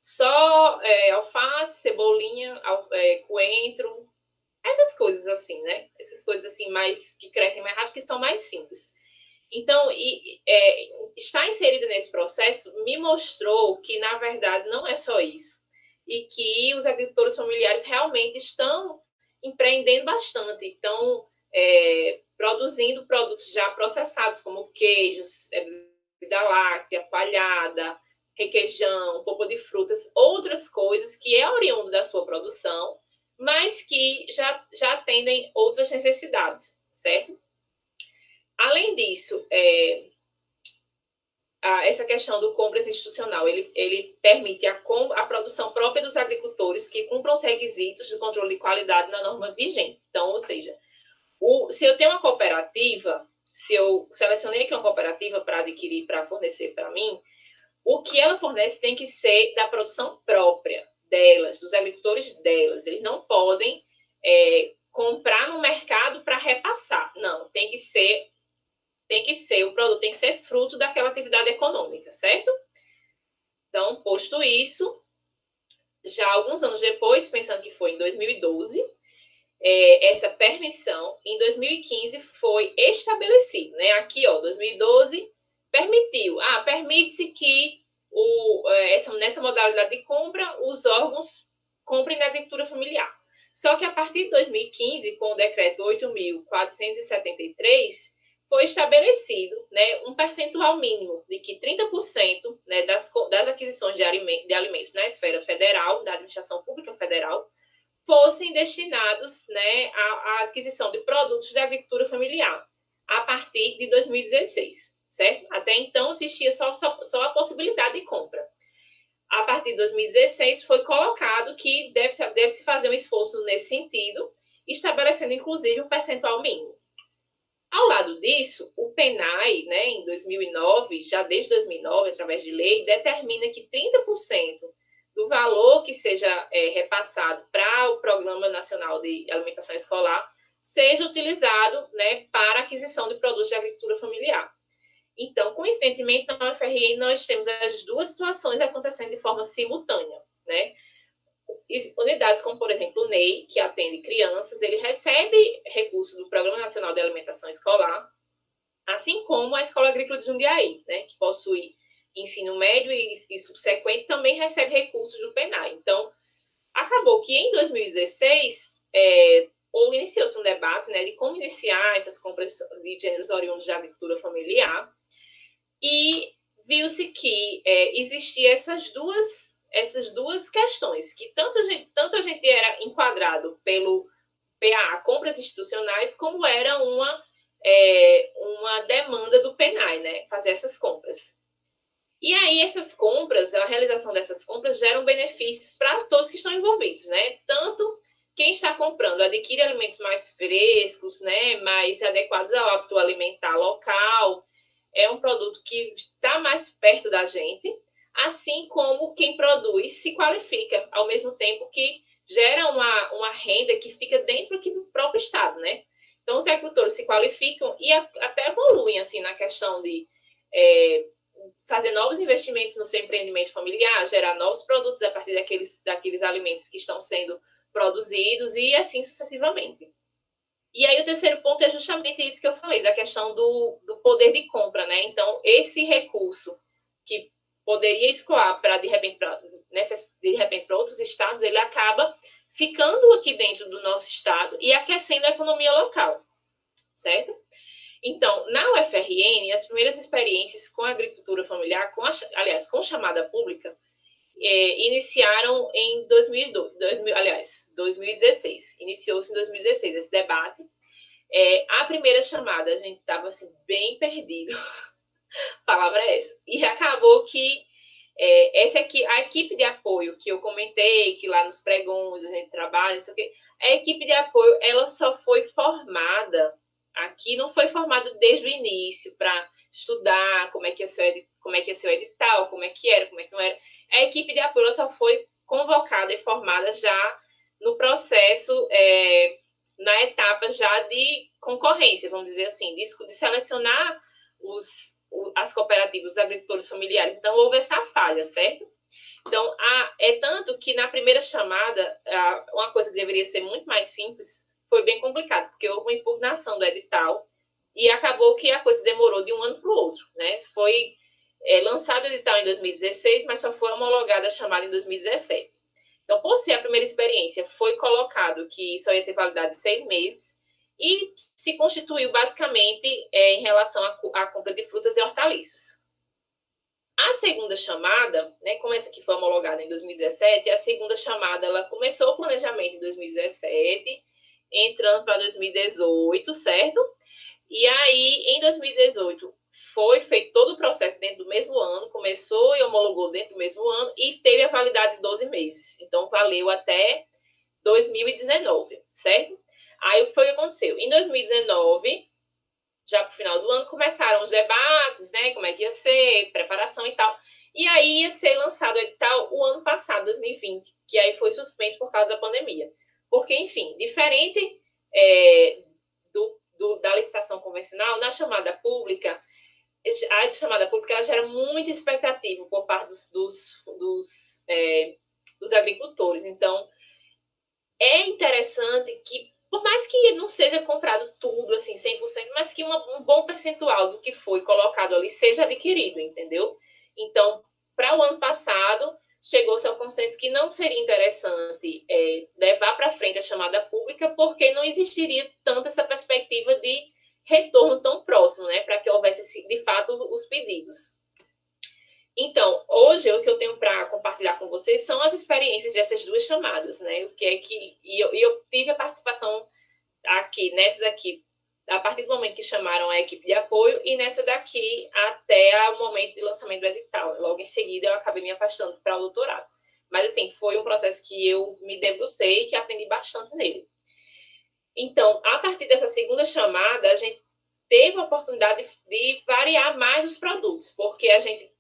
só alface, cebolinha, coentro, essas coisas assim, né? Essas coisas assim mais que crescem mais rápido, que são mais simples. Então, estar inserida nesse processo me mostrou que, na verdade, não é só isso. E que os agricultores familiares realmente estão empreendendo bastante, estão produzindo produtos já processados, como queijos, bebida láctea, coalhada, requeijão, polpa de frutas, outras coisas que é oriundo da sua produção, mas que já atendem outras necessidades, certo? Além disso, essa questão do compras institucional, ele permite a produção própria dos agricultores que cumpram os requisitos de controle de qualidade na norma vigente. Então, ou seja, se eu tenho uma cooperativa, se eu selecionei aqui uma cooperativa para adquirir, para fornecer para mim, o que ela fornece tem que ser da produção própria delas, dos agricultores delas. Eles não podem comprar no mercado para repassar. Não, tem que ser o produto tem que ser fruto daquela atividade econômica, certo? Então, posto isso, já alguns anos depois, pensando que foi em 2012, essa permissão, em 2015 foi estabelecido, né? Aqui, ó, 2012 permitiu. Permite-se que nessa modalidade de compra, os órgãos comprem na agricultura familiar. Só que a partir de 2015, com o decreto 8.473, foi estabelecido, né, um percentual mínimo de que 30%, né, das aquisições de alimentos na esfera federal, da administração pública federal, fossem destinados, né, à aquisição de produtos da agricultura familiar, a partir de 2016, certo? Até então existia só a possibilidade de compra. A partir de 2016 foi colocado que deve-se fazer um esforço nesse sentido, estabelecendo inclusive um percentual mínimo. Ao lado disso, o PENAI, né, em 2009, já desde 2009, através de lei, determina que 30% do valor que seja repassado para o Programa Nacional de Alimentação Escolar seja utilizado, né, para aquisição de produtos de agricultura familiar. Então, coincidentemente, na UFRN, nós temos as duas situações acontecendo de forma simultânea, né? Unidades como, por exemplo, o NEI, que atende crianças, ele recebe recursos do Programa Nacional de Alimentação Escolar, assim como a Escola Agrícola de Jundiaí, né, que possui ensino médio e subsequente também recebe recursos do PENAI. Então, acabou que em 2016 iniciou-se um debate, né, de como iniciar essas compras de gêneros oriundos da agricultura familiar, e viu-se que existiam essas duas questões, que tanto a gente era enquadrado pelo PAA, compras institucionais, como era uma demanda do PENAI, né, fazer essas compras. E aí, essas compras, a realização dessas compras geram benefícios para todos que estão envolvidos, né? Tanto quem está comprando adquire alimentos mais frescos, né, mais adequados ao hábito alimentar local, é um produto que está mais perto da gente, assim como quem produz se qualifica, ao mesmo tempo que gera uma renda que fica dentro aqui do próprio Estado, né? Então, os agricultores se qualificam e até evoluem, assim, na questão de fazer novos investimentos no seu empreendimento familiar, gerar novos produtos a partir daqueles alimentos que estão sendo produzidos e assim sucessivamente. E aí o terceiro ponto é justamente isso que eu falei, da questão do poder de compra, né? Então, esse recurso que poderia escoar de repente para outros estados, ele acaba ficando aqui dentro do nosso estado e aquecendo a economia local, certo? Então, na UFRN, as primeiras experiências com a agricultura familiar, com chamada pública, iniciaram em 2016. Iniciou-se em 2016 esse debate. A primeira chamada, a gente estava assim, bem perdido. A palavra é essa. E acabou que a equipe de apoio que eu comentei, que lá nos pregões a gente trabalha, não sei o quê, a equipe de apoio, ela só foi formada aqui, não foi formada desde o início para estudar como é que ia ser o edital, como é que era, como é que não era. A equipe de apoio só foi convocada e formada já no processo, na etapa já de concorrência, vamos dizer assim, de selecionar as cooperativas, os agricultores familiares. Então, houve essa falha, certo? Então, tanto que na primeira chamada, uma coisa que deveria ser muito mais simples, foi bem complicado, porque houve uma impugnação do edital e acabou que a coisa demorou de um ano para o outro, né? Foi lançado o edital em 2016, mas só foi homologada a chamada em 2017. Então, por ser a primeira experiência, foi colocado que só ia ter validade de 6 meses e se constituiu basicamente em relação à compra de frutas e hortaliças. A segunda chamada, né, como essa aqui foi homologada em 2017, a segunda chamada ela começou o planejamento em 2017, entrando para 2018, certo? E aí, em 2018, foi feito todo o processo dentro do mesmo ano, começou e homologou dentro do mesmo ano e teve a validade de 12 meses. Então, valeu até 2019, certo? Aí, o que foi que aconteceu? Em 2019, já para o final do ano, começaram os debates, né? Como é que ia ser, preparação e tal. E aí ia ser lançado o edital o ano passado, 2020, que aí foi suspenso por causa da pandemia. Porque, enfim, diferente da licitação convencional, na chamada pública, a chamada pública ela gera muita expectativa por parte dos agricultores. Então, é interessante que, por mais que não seja comprado tudo, assim, 100%, mas que um bom percentual do que foi colocado ali seja adquirido, entendeu? Então, para o ano passado, chegou-se ao consenso que não seria interessante levar para frente a chamada pública, porque não existiria tanto essa perspectiva de retorno tão próximo, né, para que houvesse, de fato, os pedidos. Então, hoje, o que eu tenho para compartilhar com vocês são as experiências dessas duas chamadas, né? O que é que... E eu tive a participação aqui, nessa daqui, a partir do momento que chamaram a equipe de apoio, e nessa daqui até o momento de lançamento do edital. Logo em seguida, eu acabei me afastando para o doutorado. Mas, assim, foi um processo que eu me debrucei e que aprendi bastante nele. Então, a partir dessa segunda chamada, a gente teve a oportunidade de variar mais os produtos, porque a gente,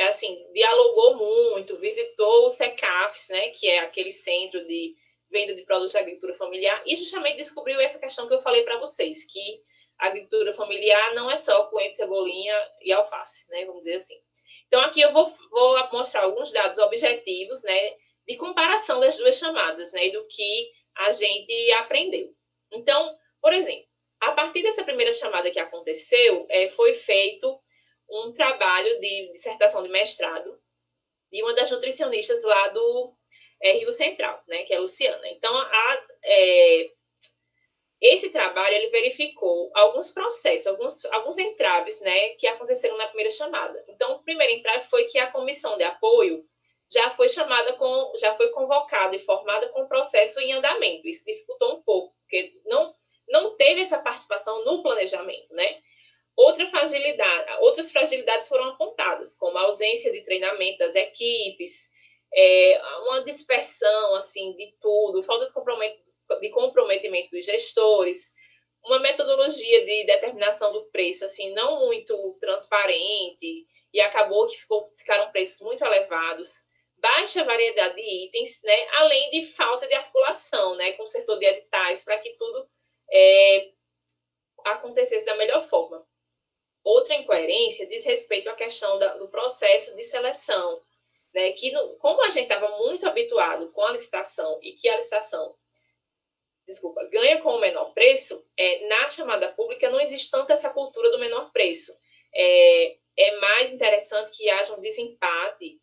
assim, dialogou muito, visitou o SECAFS, né, que é aquele centro de venda de produtos de agricultura familiar, e justamente descobriu essa questão que eu falei para vocês, que a agricultura familiar não é só coentro, cebolinha e alface, né, vamos dizer assim. Então, aqui eu vou mostrar alguns dados objetivos, né, de comparação das duas chamadas, né, e do que a gente aprendeu. Então, por exemplo, a partir dessa primeira chamada que aconteceu, foi feito um trabalho de dissertação de mestrado de uma das nutricionistas lá do Rio Central, né, que é a Luciana. Então, esse trabalho ele verificou alguns processos, alguns entraves, né, que aconteceram na primeira chamada. Então, o primeiro entrave foi que a comissão de apoio já foi convocada e formada com o processo em andamento. Isso dificultou um pouco, porque não teve essa participação no planejamento, né? Outras fragilidades foram apontadas, como a ausência de treinamento das equipes, uma dispersão assim de tudo, falta de comprometimento dos gestores, uma metodologia de determinação do preço assim não muito transparente e acabou que ficaram preços muito elevados, baixa variedade de itens, né, além de falta de articulação, né, com o setor de editais para que tudo acontecesse da melhor forma. Outra incoerência diz respeito à questão do processo de seleção, né, que como a gente estava muito habituado com a licitação e que a licitação ganha com o menor preço, na chamada pública não existe tanto essa cultura do menor preço. É mais interessante que haja um desempate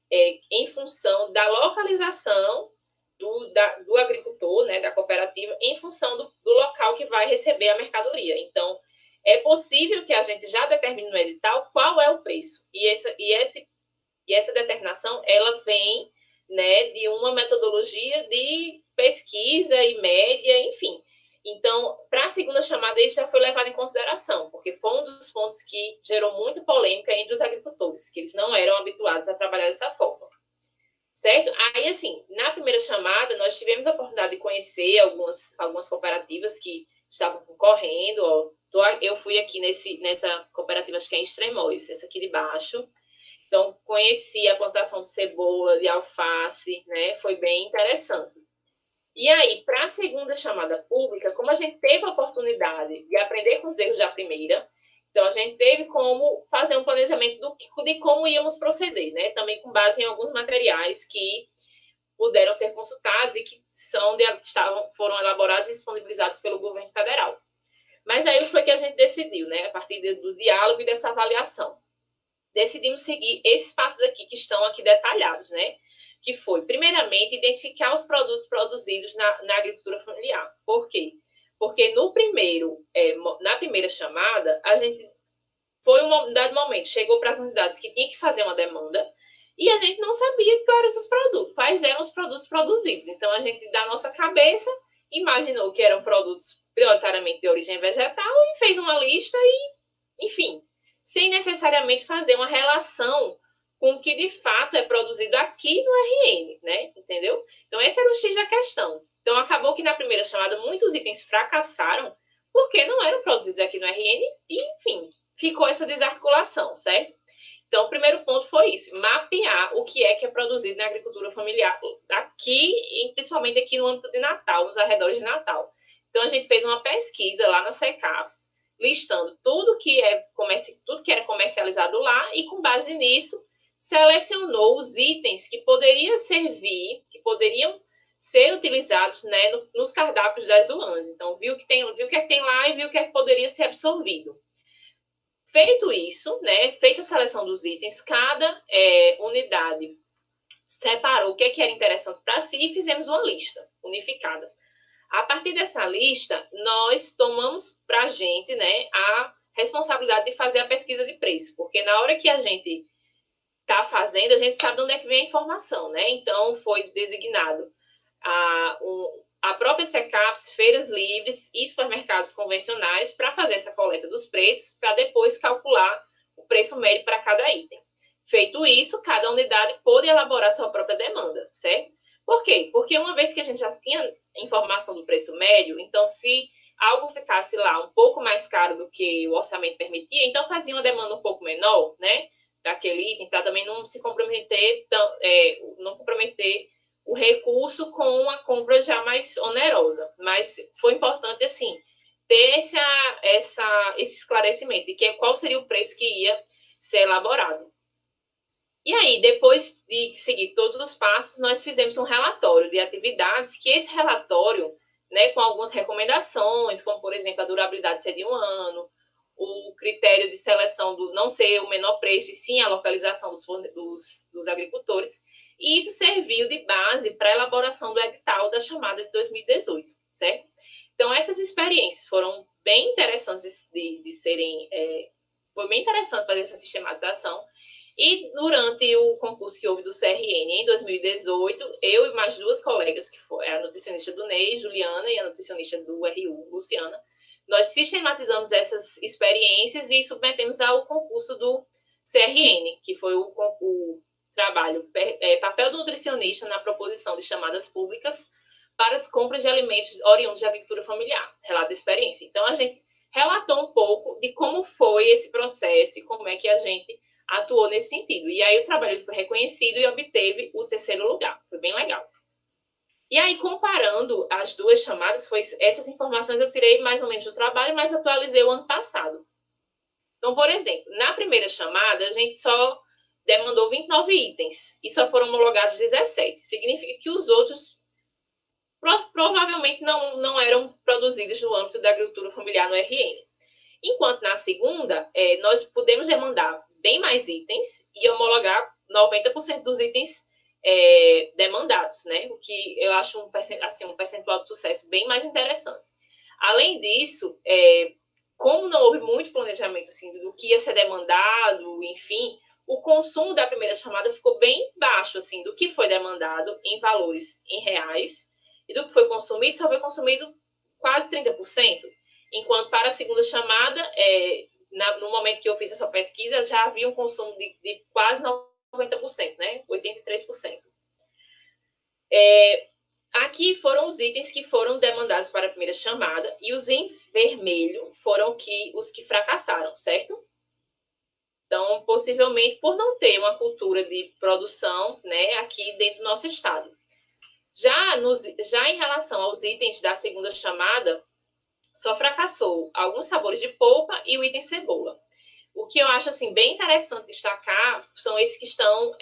em função da localização do agricultor, né, da cooperativa, em função do local que vai receber a mercadoria. Então, é possível que a gente já determine no edital qual é o preço. E essa determinação, ela vem, né, de uma metodologia de pesquisa e média, enfim. Então, para a segunda chamada, isso já foi levado em consideração, porque foi um dos pontos que gerou muita polêmica entre os agricultores, que eles não eram habituados a trabalhar dessa forma. Certo? Aí, assim, na primeira chamada, nós tivemos a oportunidade de conhecer algumas cooperativas que estavam concorrendo, ó. Eu fui aqui nessa cooperativa, acho que é em Extremóis, essa aqui de baixo. Então, conheci a plantação de cebola, de alface, né? Foi bem interessante. E aí, para a segunda chamada pública, como a gente teve a oportunidade de aprender com os erros da primeira, então a gente teve como fazer um planejamento de como íamos proceder, né? Também com base em alguns materiais que puderam ser consultados e que foram elaborados e disponibilizados pelo governo federal. Mas aí foi que a gente decidiu, né? A partir do diálogo e dessa avaliação. Decidimos seguir esses passos aqui que estão aqui detalhados, né? Que foi, primeiramente, identificar os produtos produzidos na agricultura familiar. Por quê? Porque na primeira chamada, a gente foi um dado momento, chegou para as unidades que tinha que fazer uma demanda e a gente não sabia quais eram os produtos produzidos. Então, a gente, da nossa cabeça, imaginou que eram produtos prioritariamente de origem vegetal e fez uma lista e, enfim, sem necessariamente fazer uma relação com o que de fato é produzido aqui no RN, né? Entendeu? Então, esse era o X da questão. Então, acabou que na primeira chamada muitos itens fracassaram porque não eram produzidos aqui no RN e, enfim, ficou essa desarticulação, certo? Então, o primeiro ponto foi isso, mapear o que é produzido na agricultura familiar aqui, e principalmente aqui no âmbito de Natal, nos arredores de Natal. Então, a gente fez uma pesquisa lá na SECAFS, listando tudo que era comercializado lá e, com base nisso, selecionou os itens que poderiam ser utilizados, né, nos cardápios das UANs. Então, viu o que tem lá e viu o que poderia ser absorvido. Feito isso, né, feita a seleção dos itens, cada unidade separou o que era interessante para si e fizemos uma lista unificada. A partir dessa lista, nós tomamos para a gente, né, a responsabilidade de fazer a pesquisa de preço, porque na hora que a gente está fazendo, a gente sabe de onde é que vem a informação, né? Então, foi designado a própria SECAFS, feiras livres e supermercados convencionais para fazer essa coleta dos preços, para depois calcular o preço médio para cada item. Feito isso, cada unidade pôde elaborar sua própria demanda, certo? Por quê? Porque uma vez que a gente já tinha informação do preço médio, então se algo ficasse lá um pouco mais caro do que o orçamento permitia, então fazia uma demanda um pouco menor, né, daquele item, para também não se comprometer, não comprometer o recurso com uma compra já mais onerosa. Mas foi importante, assim, ter esse esclarecimento de qual seria o preço que ia ser elaborado. E aí, depois de seguir todos os passos, nós fizemos um relatório de atividades, que esse relatório, né, com algumas recomendações, como, por exemplo, a durabilidade ser de 1 ano, o critério de seleção do não ser o menor preço, e sim a localização dos agricultores, e isso serviu de base para a elaboração do edital da chamada de 2018, certo? Então, essas experiências foram bem interessantes de serem... foi bem interessante fazer essa sistematização. E durante o concurso que houve do CRN em 2018, eu e mais duas colegas, que foi a nutricionista do NEI, Juliana, e a nutricionista do RU, Luciana, nós sistematizamos essas experiências e submetemos ao concurso do CRN, que foi o trabalho papel do nutricionista na proposição de chamadas públicas para as compras de alimentos oriundos de agricultura familiar, relato da experiência. Então, a gente relatou um pouco de como foi esse processo e como é que a gente atuou nesse sentido. E aí o trabalho foi reconhecido e obteve o 3º lugar. Foi bem legal. E aí, comparando as duas chamadas, essas informações eu tirei mais ou menos do trabalho, mas atualizei o ano passado. Então, por exemplo, na primeira chamada, a gente só demandou 29 itens e só foram homologados 17. Significa que os outros provavelmente não eram produzidos no âmbito da agricultura familiar no RN. Enquanto na segunda, nós pudemos demandar bem mais itens e homologar 90% dos itens demandados, né? O que eu acho um percentual de sucesso bem mais interessante. Além disso, como não houve muito planejamento assim, do que ia ser demandado, enfim, o consumo da primeira chamada ficou bem baixo assim, do que foi demandado em valores em reais e do que foi consumido, só foi consumido quase 30%. Enquanto para a segunda chamada, no momento que eu fiz essa pesquisa, já havia um consumo de quase 90%, né? 83%. Aqui foram os itens que foram demandados para a primeira chamada e os em vermelho foram os que fracassaram, certo? Então, possivelmente por não ter uma cultura de produção, né, aqui dentro do nosso estado. Já em relação aos itens da segunda chamada, só fracassou alguns sabores de polpa e o item cebola. O que eu acho assim, bem interessante destacar são esses que estão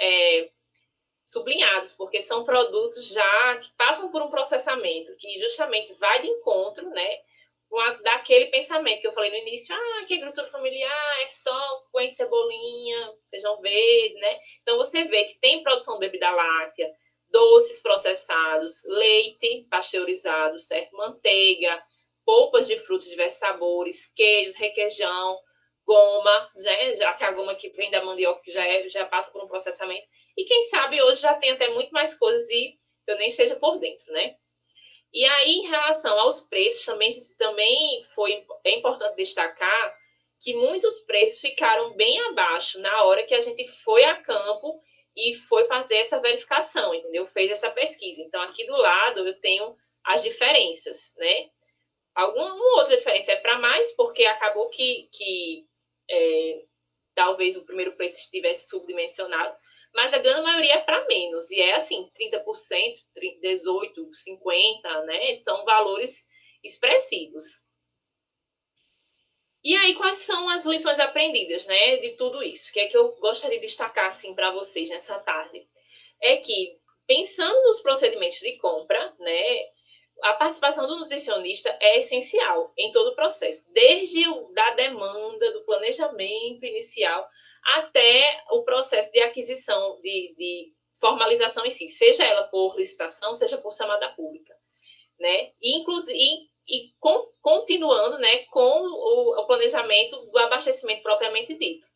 sublinhados, porque são produtos já que passam por um processamento que justamente vai de encontro, né, daquele pensamento que eu falei no início, que agricultura familiar é só coentro, cebolinha, feijão verde, né? Então você vê que tem produção de bebida láctea, doces processados, leite pasteurizado, certo? Manteiga, polpas de frutos de diversos sabores, queijos, requeijão, goma, né? Já que a goma que vem da mandioca que já passa por um processamento. E quem sabe hoje já tem até muito mais coisas e eu nem esteja por dentro, né? E aí, em relação aos preços, também é importante destacar que muitos preços ficaram bem abaixo na hora que a gente foi a campo e foi fazer essa verificação, entendeu? Fez essa pesquisa. Então, aqui do lado eu tenho as diferenças, né? Alguma outra diferença é para mais, porque acabou que talvez o primeiro preço estivesse subdimensionado, mas a grande maioria é para menos, e é assim, 30%, 18%, 50%, né? São valores expressivos. E aí, quais são as lições aprendidas, né, de tudo isso? O que é que eu gostaria de destacar, assim, para vocês nessa tarde? É que, pensando nos procedimentos de compra, né, a participação do nutricionista é essencial em todo o processo, desde da demanda, do planejamento inicial, até o processo de aquisição, de formalização em si, seja ela por licitação, seja por chamada pública, né? E continuando, né, com o planejamento do abastecimento propriamente dito.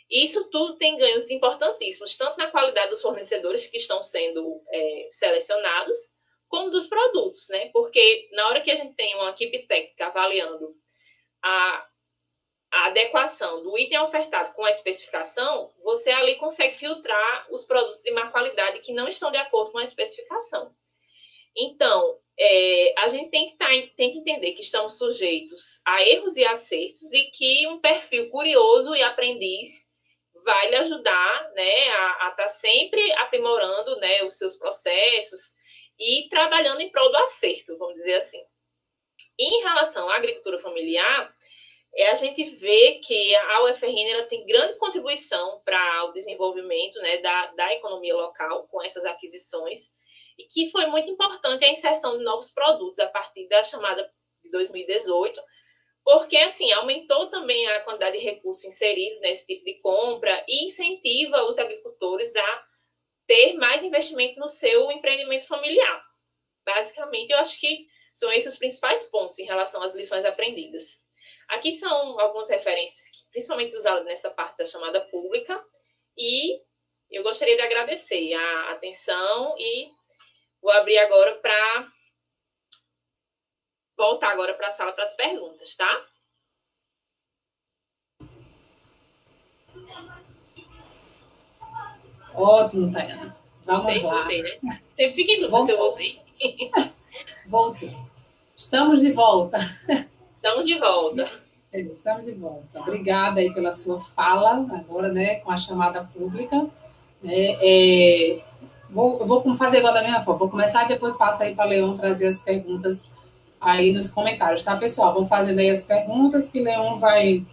Isso tudo tem ganhos importantíssimos, tanto na qualidade dos fornecedores que estão sendo selecionados, como dos produtos, né? Porque na hora que a gente tem uma equipe técnica avaliando a adequação do item ofertado com a especificação, você ali consegue filtrar os produtos de má qualidade que não estão de acordo com a especificação. Então, a gente tem que entender que estamos sujeitos a erros e acertos e que um perfil curioso e aprendiz vai lhe ajudar, né, a estar sempre aprimorando, né, os seus processos e trabalhando em prol do acerto, vamos dizer assim. Em relação à agricultura familiar, a gente vê que a UFRN ela tem grande contribuição para o desenvolvimento, né, da economia local com essas aquisições e que foi muito importante a inserção de novos produtos a partir da chamada de 2018, porque, assim, aumentou também a quantidade de recursos inseridos nesse tipo de compra e incentiva os agricultores a ter mais investimento no seu empreendimento familiar. Basicamente, eu acho que são esses os principais pontos em relação às lições aprendidas. Aqui são algumas referências, principalmente usadas nessa parte da chamada pública, e eu gostaria de agradecer a atenção e vou abrir agora para voltar agora para a sala para as perguntas, tá? Ótimo, Tayana. Vamos lá. Voltei, né? Sempre fica em dúvida se eu voltei. Voltou. Estamos de volta. Estamos de volta. Estamos de volta. Obrigada aí pela sua fala, agora, né, com a chamada pública. Eu vou fazer igual da minha forma. Vou começar e depois passo aí para o Leon trazer as perguntas aí nos comentários, tá, pessoal? Vamos fazendo aí as perguntas que o Leon vai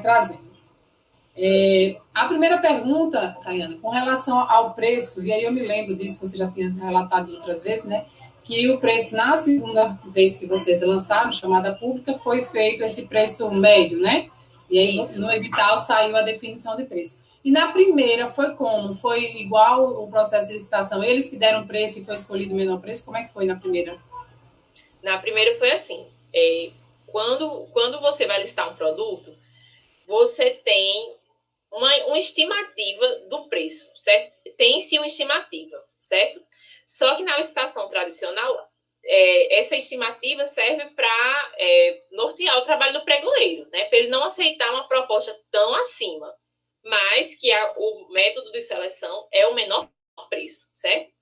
trazendo. A primeira pergunta, Tayana, com relação ao preço, e aí eu me lembro disso que você já tinha relatado outras vezes, né? Que o preço, na segunda vez que vocês lançaram, chamada pública, foi feito esse preço médio, né? E aí no edital saiu a definição de preço. E na primeira foi como? Foi igual o processo de licitação? Eles que deram preço e foi escolhido o menor preço? Como é que foi na primeira? Na primeira foi assim. Quando você vai listar um produto, você tem uma estimativa do preço, certo? Tem-se uma estimativa, certo? Só que na licitação tradicional, essa estimativa serve para nortear o trabalho do pregoeiro, né? Para ele não aceitar uma proposta tão acima, mas que o método de seleção é o menor preço, certo?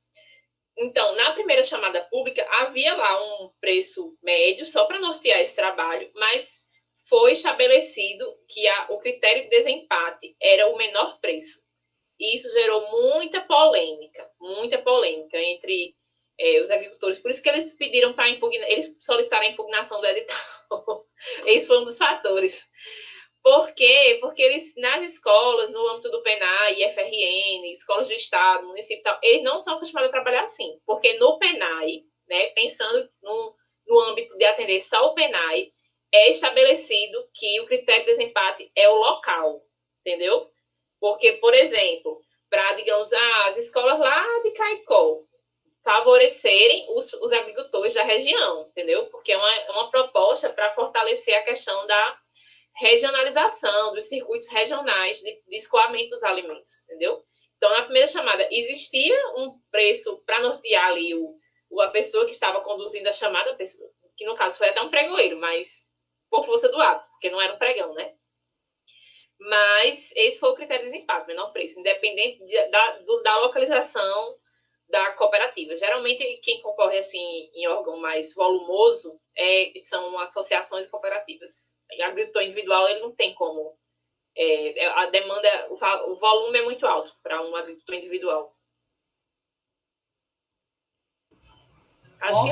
Então, na primeira chamada pública, havia lá um preço médio só para nortear esse trabalho, mas foi estabelecido que o critério de desempate era o menor preço. E isso gerou muita polêmica entre os agricultores. Por isso que eles pediram para impugnar, eles solicitaram a impugnação do edital. Esse foi um dos fatores. Por quê? Porque eles, nas escolas, no âmbito do PENAI, FRN, escolas do Estado, município e tal, eles não são acostumados a trabalhar assim. Porque no PENAI, né, pensando no âmbito de atender só o PENAI, é estabelecido que o critério de desempate é o local, entendeu? Porque, por exemplo, para, digamos, as escolas lá de Caicó favorecerem os agricultores da região, entendeu? Porque é uma proposta para fortalecer a questão da regionalização, dos circuitos regionais de escoamento dos alimentos, entendeu? Então, na primeira chamada, existia um preço para nortear ali a pessoa que estava conduzindo a chamada, que no caso foi até um pregoeiro, mas por força do hábito, porque não era um pregão, né? Mas esse foi o critério de desempate, menor preço, independente da localização da cooperativa. Geralmente, quem concorre assim em órgão mais volumoso são associações e cooperativas. O agricultor individual ele não tem como. A demanda, o volume é muito alto para um agricultor individual. Acho que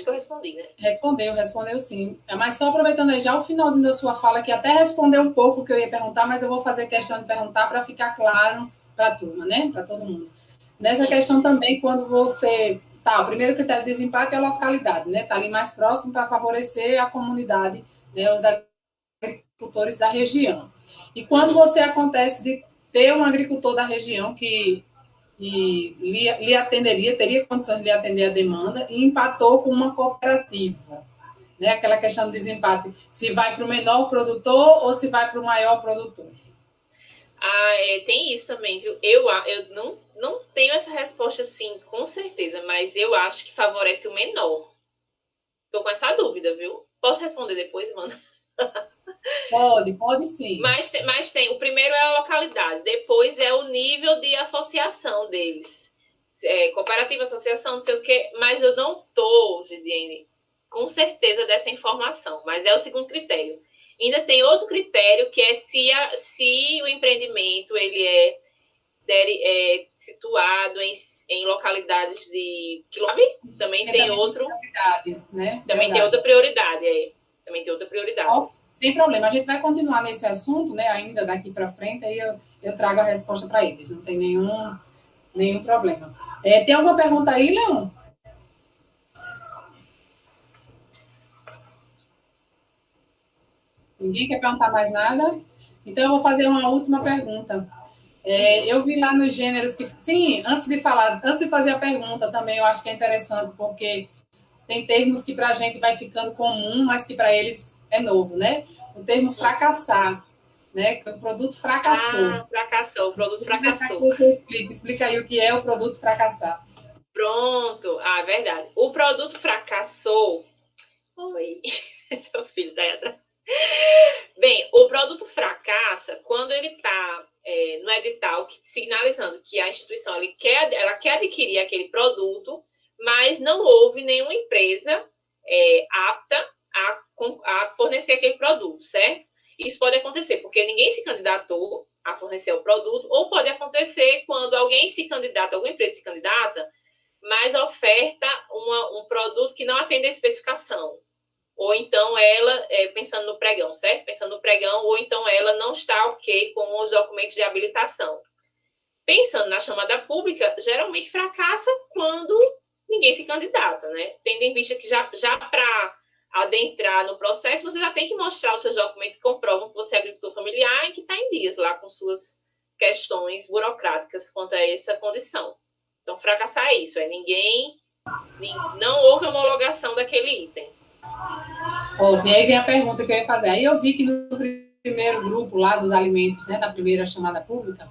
eu respondi, né? Respondeu sim. Mas só aproveitando aí já o finalzinho da sua fala, que até respondeu um pouco o que eu ia perguntar, mas eu vou fazer questão de perguntar para ficar claro para a turma, né? Para todo mundo. Nessa questão também, quando você... Tá, o primeiro critério de desempate é a localidade, né? Tá ali mais próximo para favorecer a comunidade, né? Os agricultores da região. E quando você acontece de ter um agricultor da região que lhe atenderia, teria condições de lhe atender a demanda e empatou com uma cooperativa. Né? Aquela questão do desempate, se vai para o menor produtor ou se vai para o maior produtor. Tem isso também, viu? Eu não tenho essa resposta assim, com certeza, mas eu acho que favorece o menor. Tô com essa dúvida, viu? Posso responder depois, mano? Pode sim. Mas tem. O primeiro é a localidade, depois é o nível de associação deles. Cooperativa, associação, não sei o quê. Mas eu não tô, Gidiane, com certeza dessa informação. Mas é o segundo critério. Ainda tem outro critério, que é se o empreendimento ele é situado em localidades de quilômetro. Também tem outro. Né? Também tem outra prioridade. Também tem outra prioridade. Sem problema, a gente vai continuar nesse assunto, né? Ainda daqui para frente, aí eu trago a resposta para eles, não tem nenhum problema. Tem alguma pergunta aí, Leon? Ninguém quer perguntar mais nada? Então, eu vou fazer uma última pergunta. Eu vi lá nos gêneros que. Sim, antes de fazer a pergunta também, eu acho que é interessante, porque tem termos que para a gente vai ficando comum, mas que para eles é novo, né? O termo fracassar, né? Que o produto fracassou. Ah, fracassou, o produto Vou deixar que fracassou. você explique. Explica aí o que é o produto fracassar. Pronto. Ah, verdade. O produto fracassou. Oi, seu filho tá aí atrás. Bem, o produto fracassa quando ele está no edital sinalizando que a instituição ela quer adquirir aquele produto, mas não houve nenhuma empresa apta a fornecer aquele produto, certo? Isso pode acontecer porque ninguém se candidatou a fornecer o produto, ou pode acontecer quando alguém se candidata, alguma empresa se candidata, mas oferta um produto que não atende a especificação. Ou então ela, pensando no pregão, certo? Pensando no pregão, ou então ela não está ok com os documentos de habilitação. Pensando na chamada pública, geralmente fracassa quando ninguém se candidata, né? Tendo em vista que já para adentrar no processo, você já tem que mostrar os seus documentos que comprovam que você é agricultor familiar e que está em dias lá com suas questões burocráticas quanto a essa condição. Então, fracassar é isso, não houve homologação daquele item. E aí vem a pergunta que eu ia fazer. Aí eu vi que no primeiro grupo lá dos alimentos, né, da primeira chamada pública,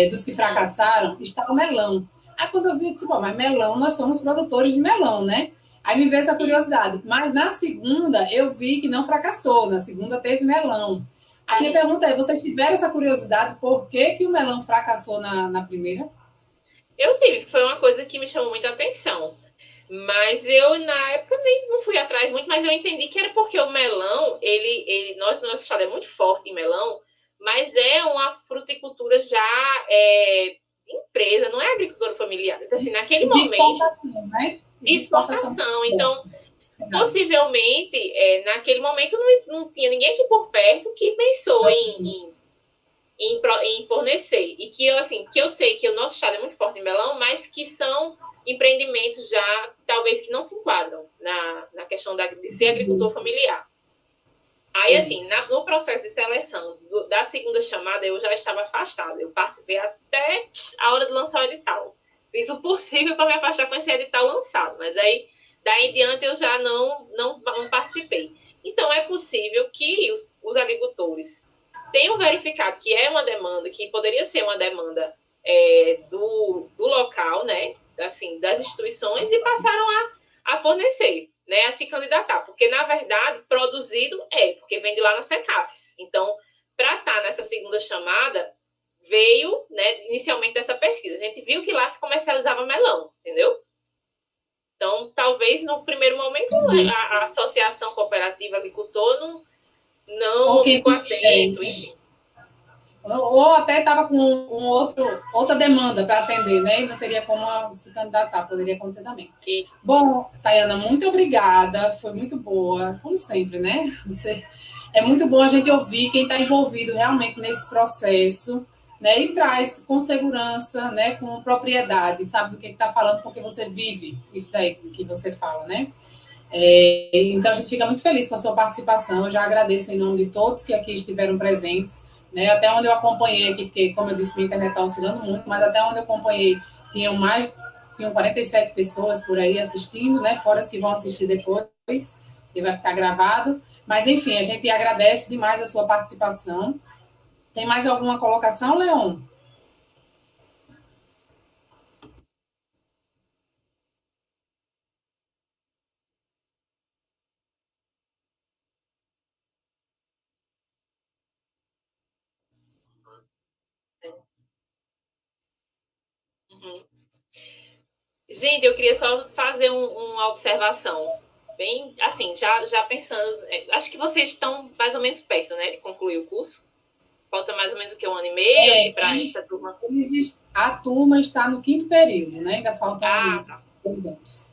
dos que fracassaram, estava o melão. Aí quando eu vi, eu disse, bom, mas melão, nós somos produtores de melão, né? Aí me veio essa curiosidade. Mas na segunda, eu vi que não fracassou. Na segunda teve melão. Aí minha pergunta é, vocês tiveram essa curiosidade, por que, que o melão fracassou na primeira? Eu tive, foi uma coisa que me chamou muita atenção. Mas eu, na época, nem não fui atrás muito, mas eu entendi que era porque o melão, nosso estado é muito forte em melão, mas é uma fruticultura já empresa, não é agricultura familiar. Então, assim, naquele E de momento, exportação, né? E de de exportação. exportação. Então, possivelmente, naquele momento, não tinha ninguém aqui por perto que pensou em fornecer. E que eu sei que o nosso estado é muito forte em melão, mas que são empreendimentos já, talvez, que não se enquadram na questão de ser agricultor familiar. Aí, assim, no processo de seleção da segunda chamada, eu já estava afastada. Eu participei até a hora de lançar o edital. Fiz o possível para me afastar com esse edital lançado, mas aí, daí em diante, eu já não participei. Então, é possível que os agricultores tenham verificado que é uma demanda, que poderia ser uma demanda do local, né? Assim, das instituições, e passaram a fornecer, né? A se candidatar. Porque, na verdade, produzido porque vem de lá na Secafes. Então, para estar nessa segunda chamada, veio, né, inicialmente dessa pesquisa. A gente viu que lá se comercializava melão, entendeu? Então, talvez no primeiro momento a Associação Cooperativa Agricultor não ficou atento, enfim. Ou até estava com outra demanda para atender, né? E não teria como se candidatar, poderia acontecer também. Bom, Tayana, muito obrigada, foi muito boa, como sempre, né? É muito bom a gente ouvir quem está envolvido realmente nesse processo, né? E traz com segurança, né? Com propriedade, sabe do que está falando, porque você vive isso daí que você fala, né? Então a gente fica muito feliz com a sua participação. Eu já agradeço em nome de todos que aqui estiveram presentes. Né, até onde eu acompanhei aqui, porque, como eu disse, minha internet está oscilando muito, mas até onde eu acompanhei, tinham 47 pessoas por aí assistindo, né, fora as que vão assistir depois, que vai ficar gravado. Mas, enfim, a gente agradece demais a sua participação. Tem mais alguma colocação, Leon? Uhum. Gente, eu queria só fazer uma observação. Bem, assim, já pensando. Acho que vocês estão mais ou menos perto, né, de concluir o curso. Falta mais ou menos o que? Um ano e meio aqui para essa turma? A turma está no quinto período, né? Ainda faltam tá. 2 anos.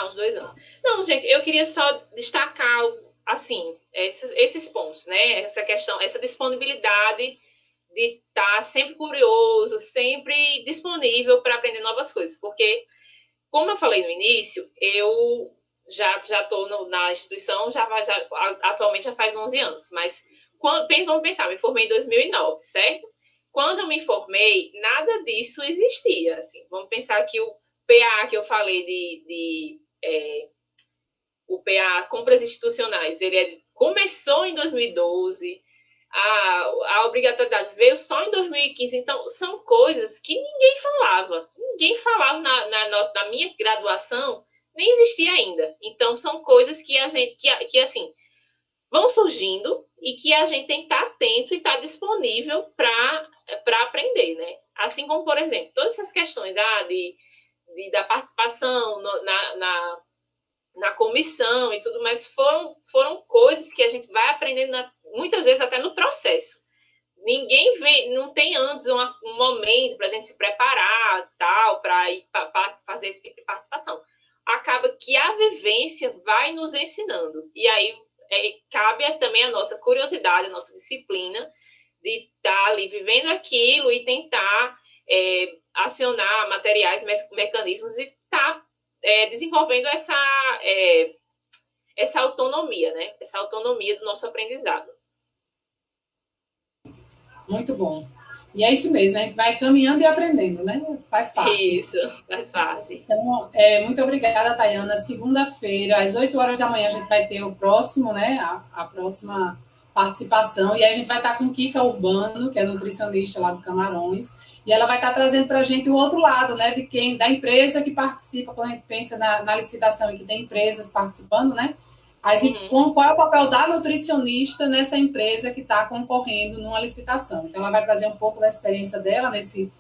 Uns 2 anos. Não, gente, eu queria só destacar, assim, esses pontos, né? Essa questão, essa disponibilidade de estar sempre curioso, sempre disponível para aprender novas coisas. Porque, como eu falei no início, eu já estou na instituição, atualmente já faz 11 anos, mas vamos pensar, me formei em 2009, certo? Quando eu me formei, nada disso existia. Assim. Vamos pensar que o PA que eu falei o PA Compras Institucionais, começou em 2012, a obrigatoriedade veio só em 2015, então são coisas que ninguém falava. Ninguém falava na minha graduação, nem existia ainda. Então são coisas que a gente, que assim, vão surgindo e que a gente tem que estar atento e estar disponível para aprender, né? Assim como, por exemplo, todas essas questões da participação na comissão e tudo mais, foram coisas que a gente vai aprendendo muitas vezes até no processo. Ninguém vê, não tem antes um momento para a gente se preparar, tal, para fazer esse tipo de participação. Acaba que a vivência vai nos ensinando. E aí cabe também a nossa curiosidade, a nossa disciplina de estar ali vivendo aquilo e tentar acionar materiais, mecanismos e estar desenvolvendo essa autonomia, né? Essa autonomia do nosso aprendizado. Muito bom. E é isso mesmo, a gente vai caminhando e aprendendo, né? Faz parte. Isso, faz parte. Então, muito obrigada, Tayana. Segunda-feira, às 8 horas da manhã, a gente vai ter o próximo, né? A próxima participação. E aí a gente vai estar com Kika Urbano, que é nutricionista lá do Camarões. E ela vai estar trazendo para a gente o outro lado, né? Da empresa que participa, quando a gente pensa na licitação e que tem empresas participando, né? Qual é o papel da nutricionista nessa empresa que está concorrendo numa licitação? Então, ela vai trazer um pouco da experiência dela nesse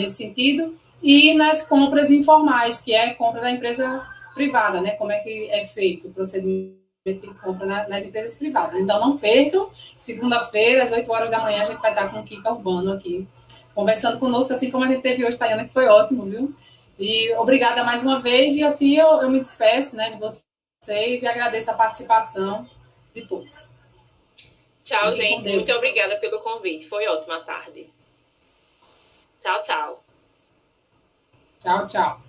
sentido e nas compras informais, que é a compra da empresa privada, né? Como é que é feito o procedimento de compra nas empresas privadas. Então, não percam, segunda-feira, às 8 horas da manhã, a gente vai estar com o Kika Urbano aqui, conversando conosco, assim como a gente teve hoje, Tayana, que foi ótimo, viu? E obrigada mais uma vez, e assim eu me despeço, né, de vocês e agradeço a participação de todos. Tchau, gente. Muito obrigada pelo convite. Foi ótima tarde. Tchau, tchau. Tchau, tchau.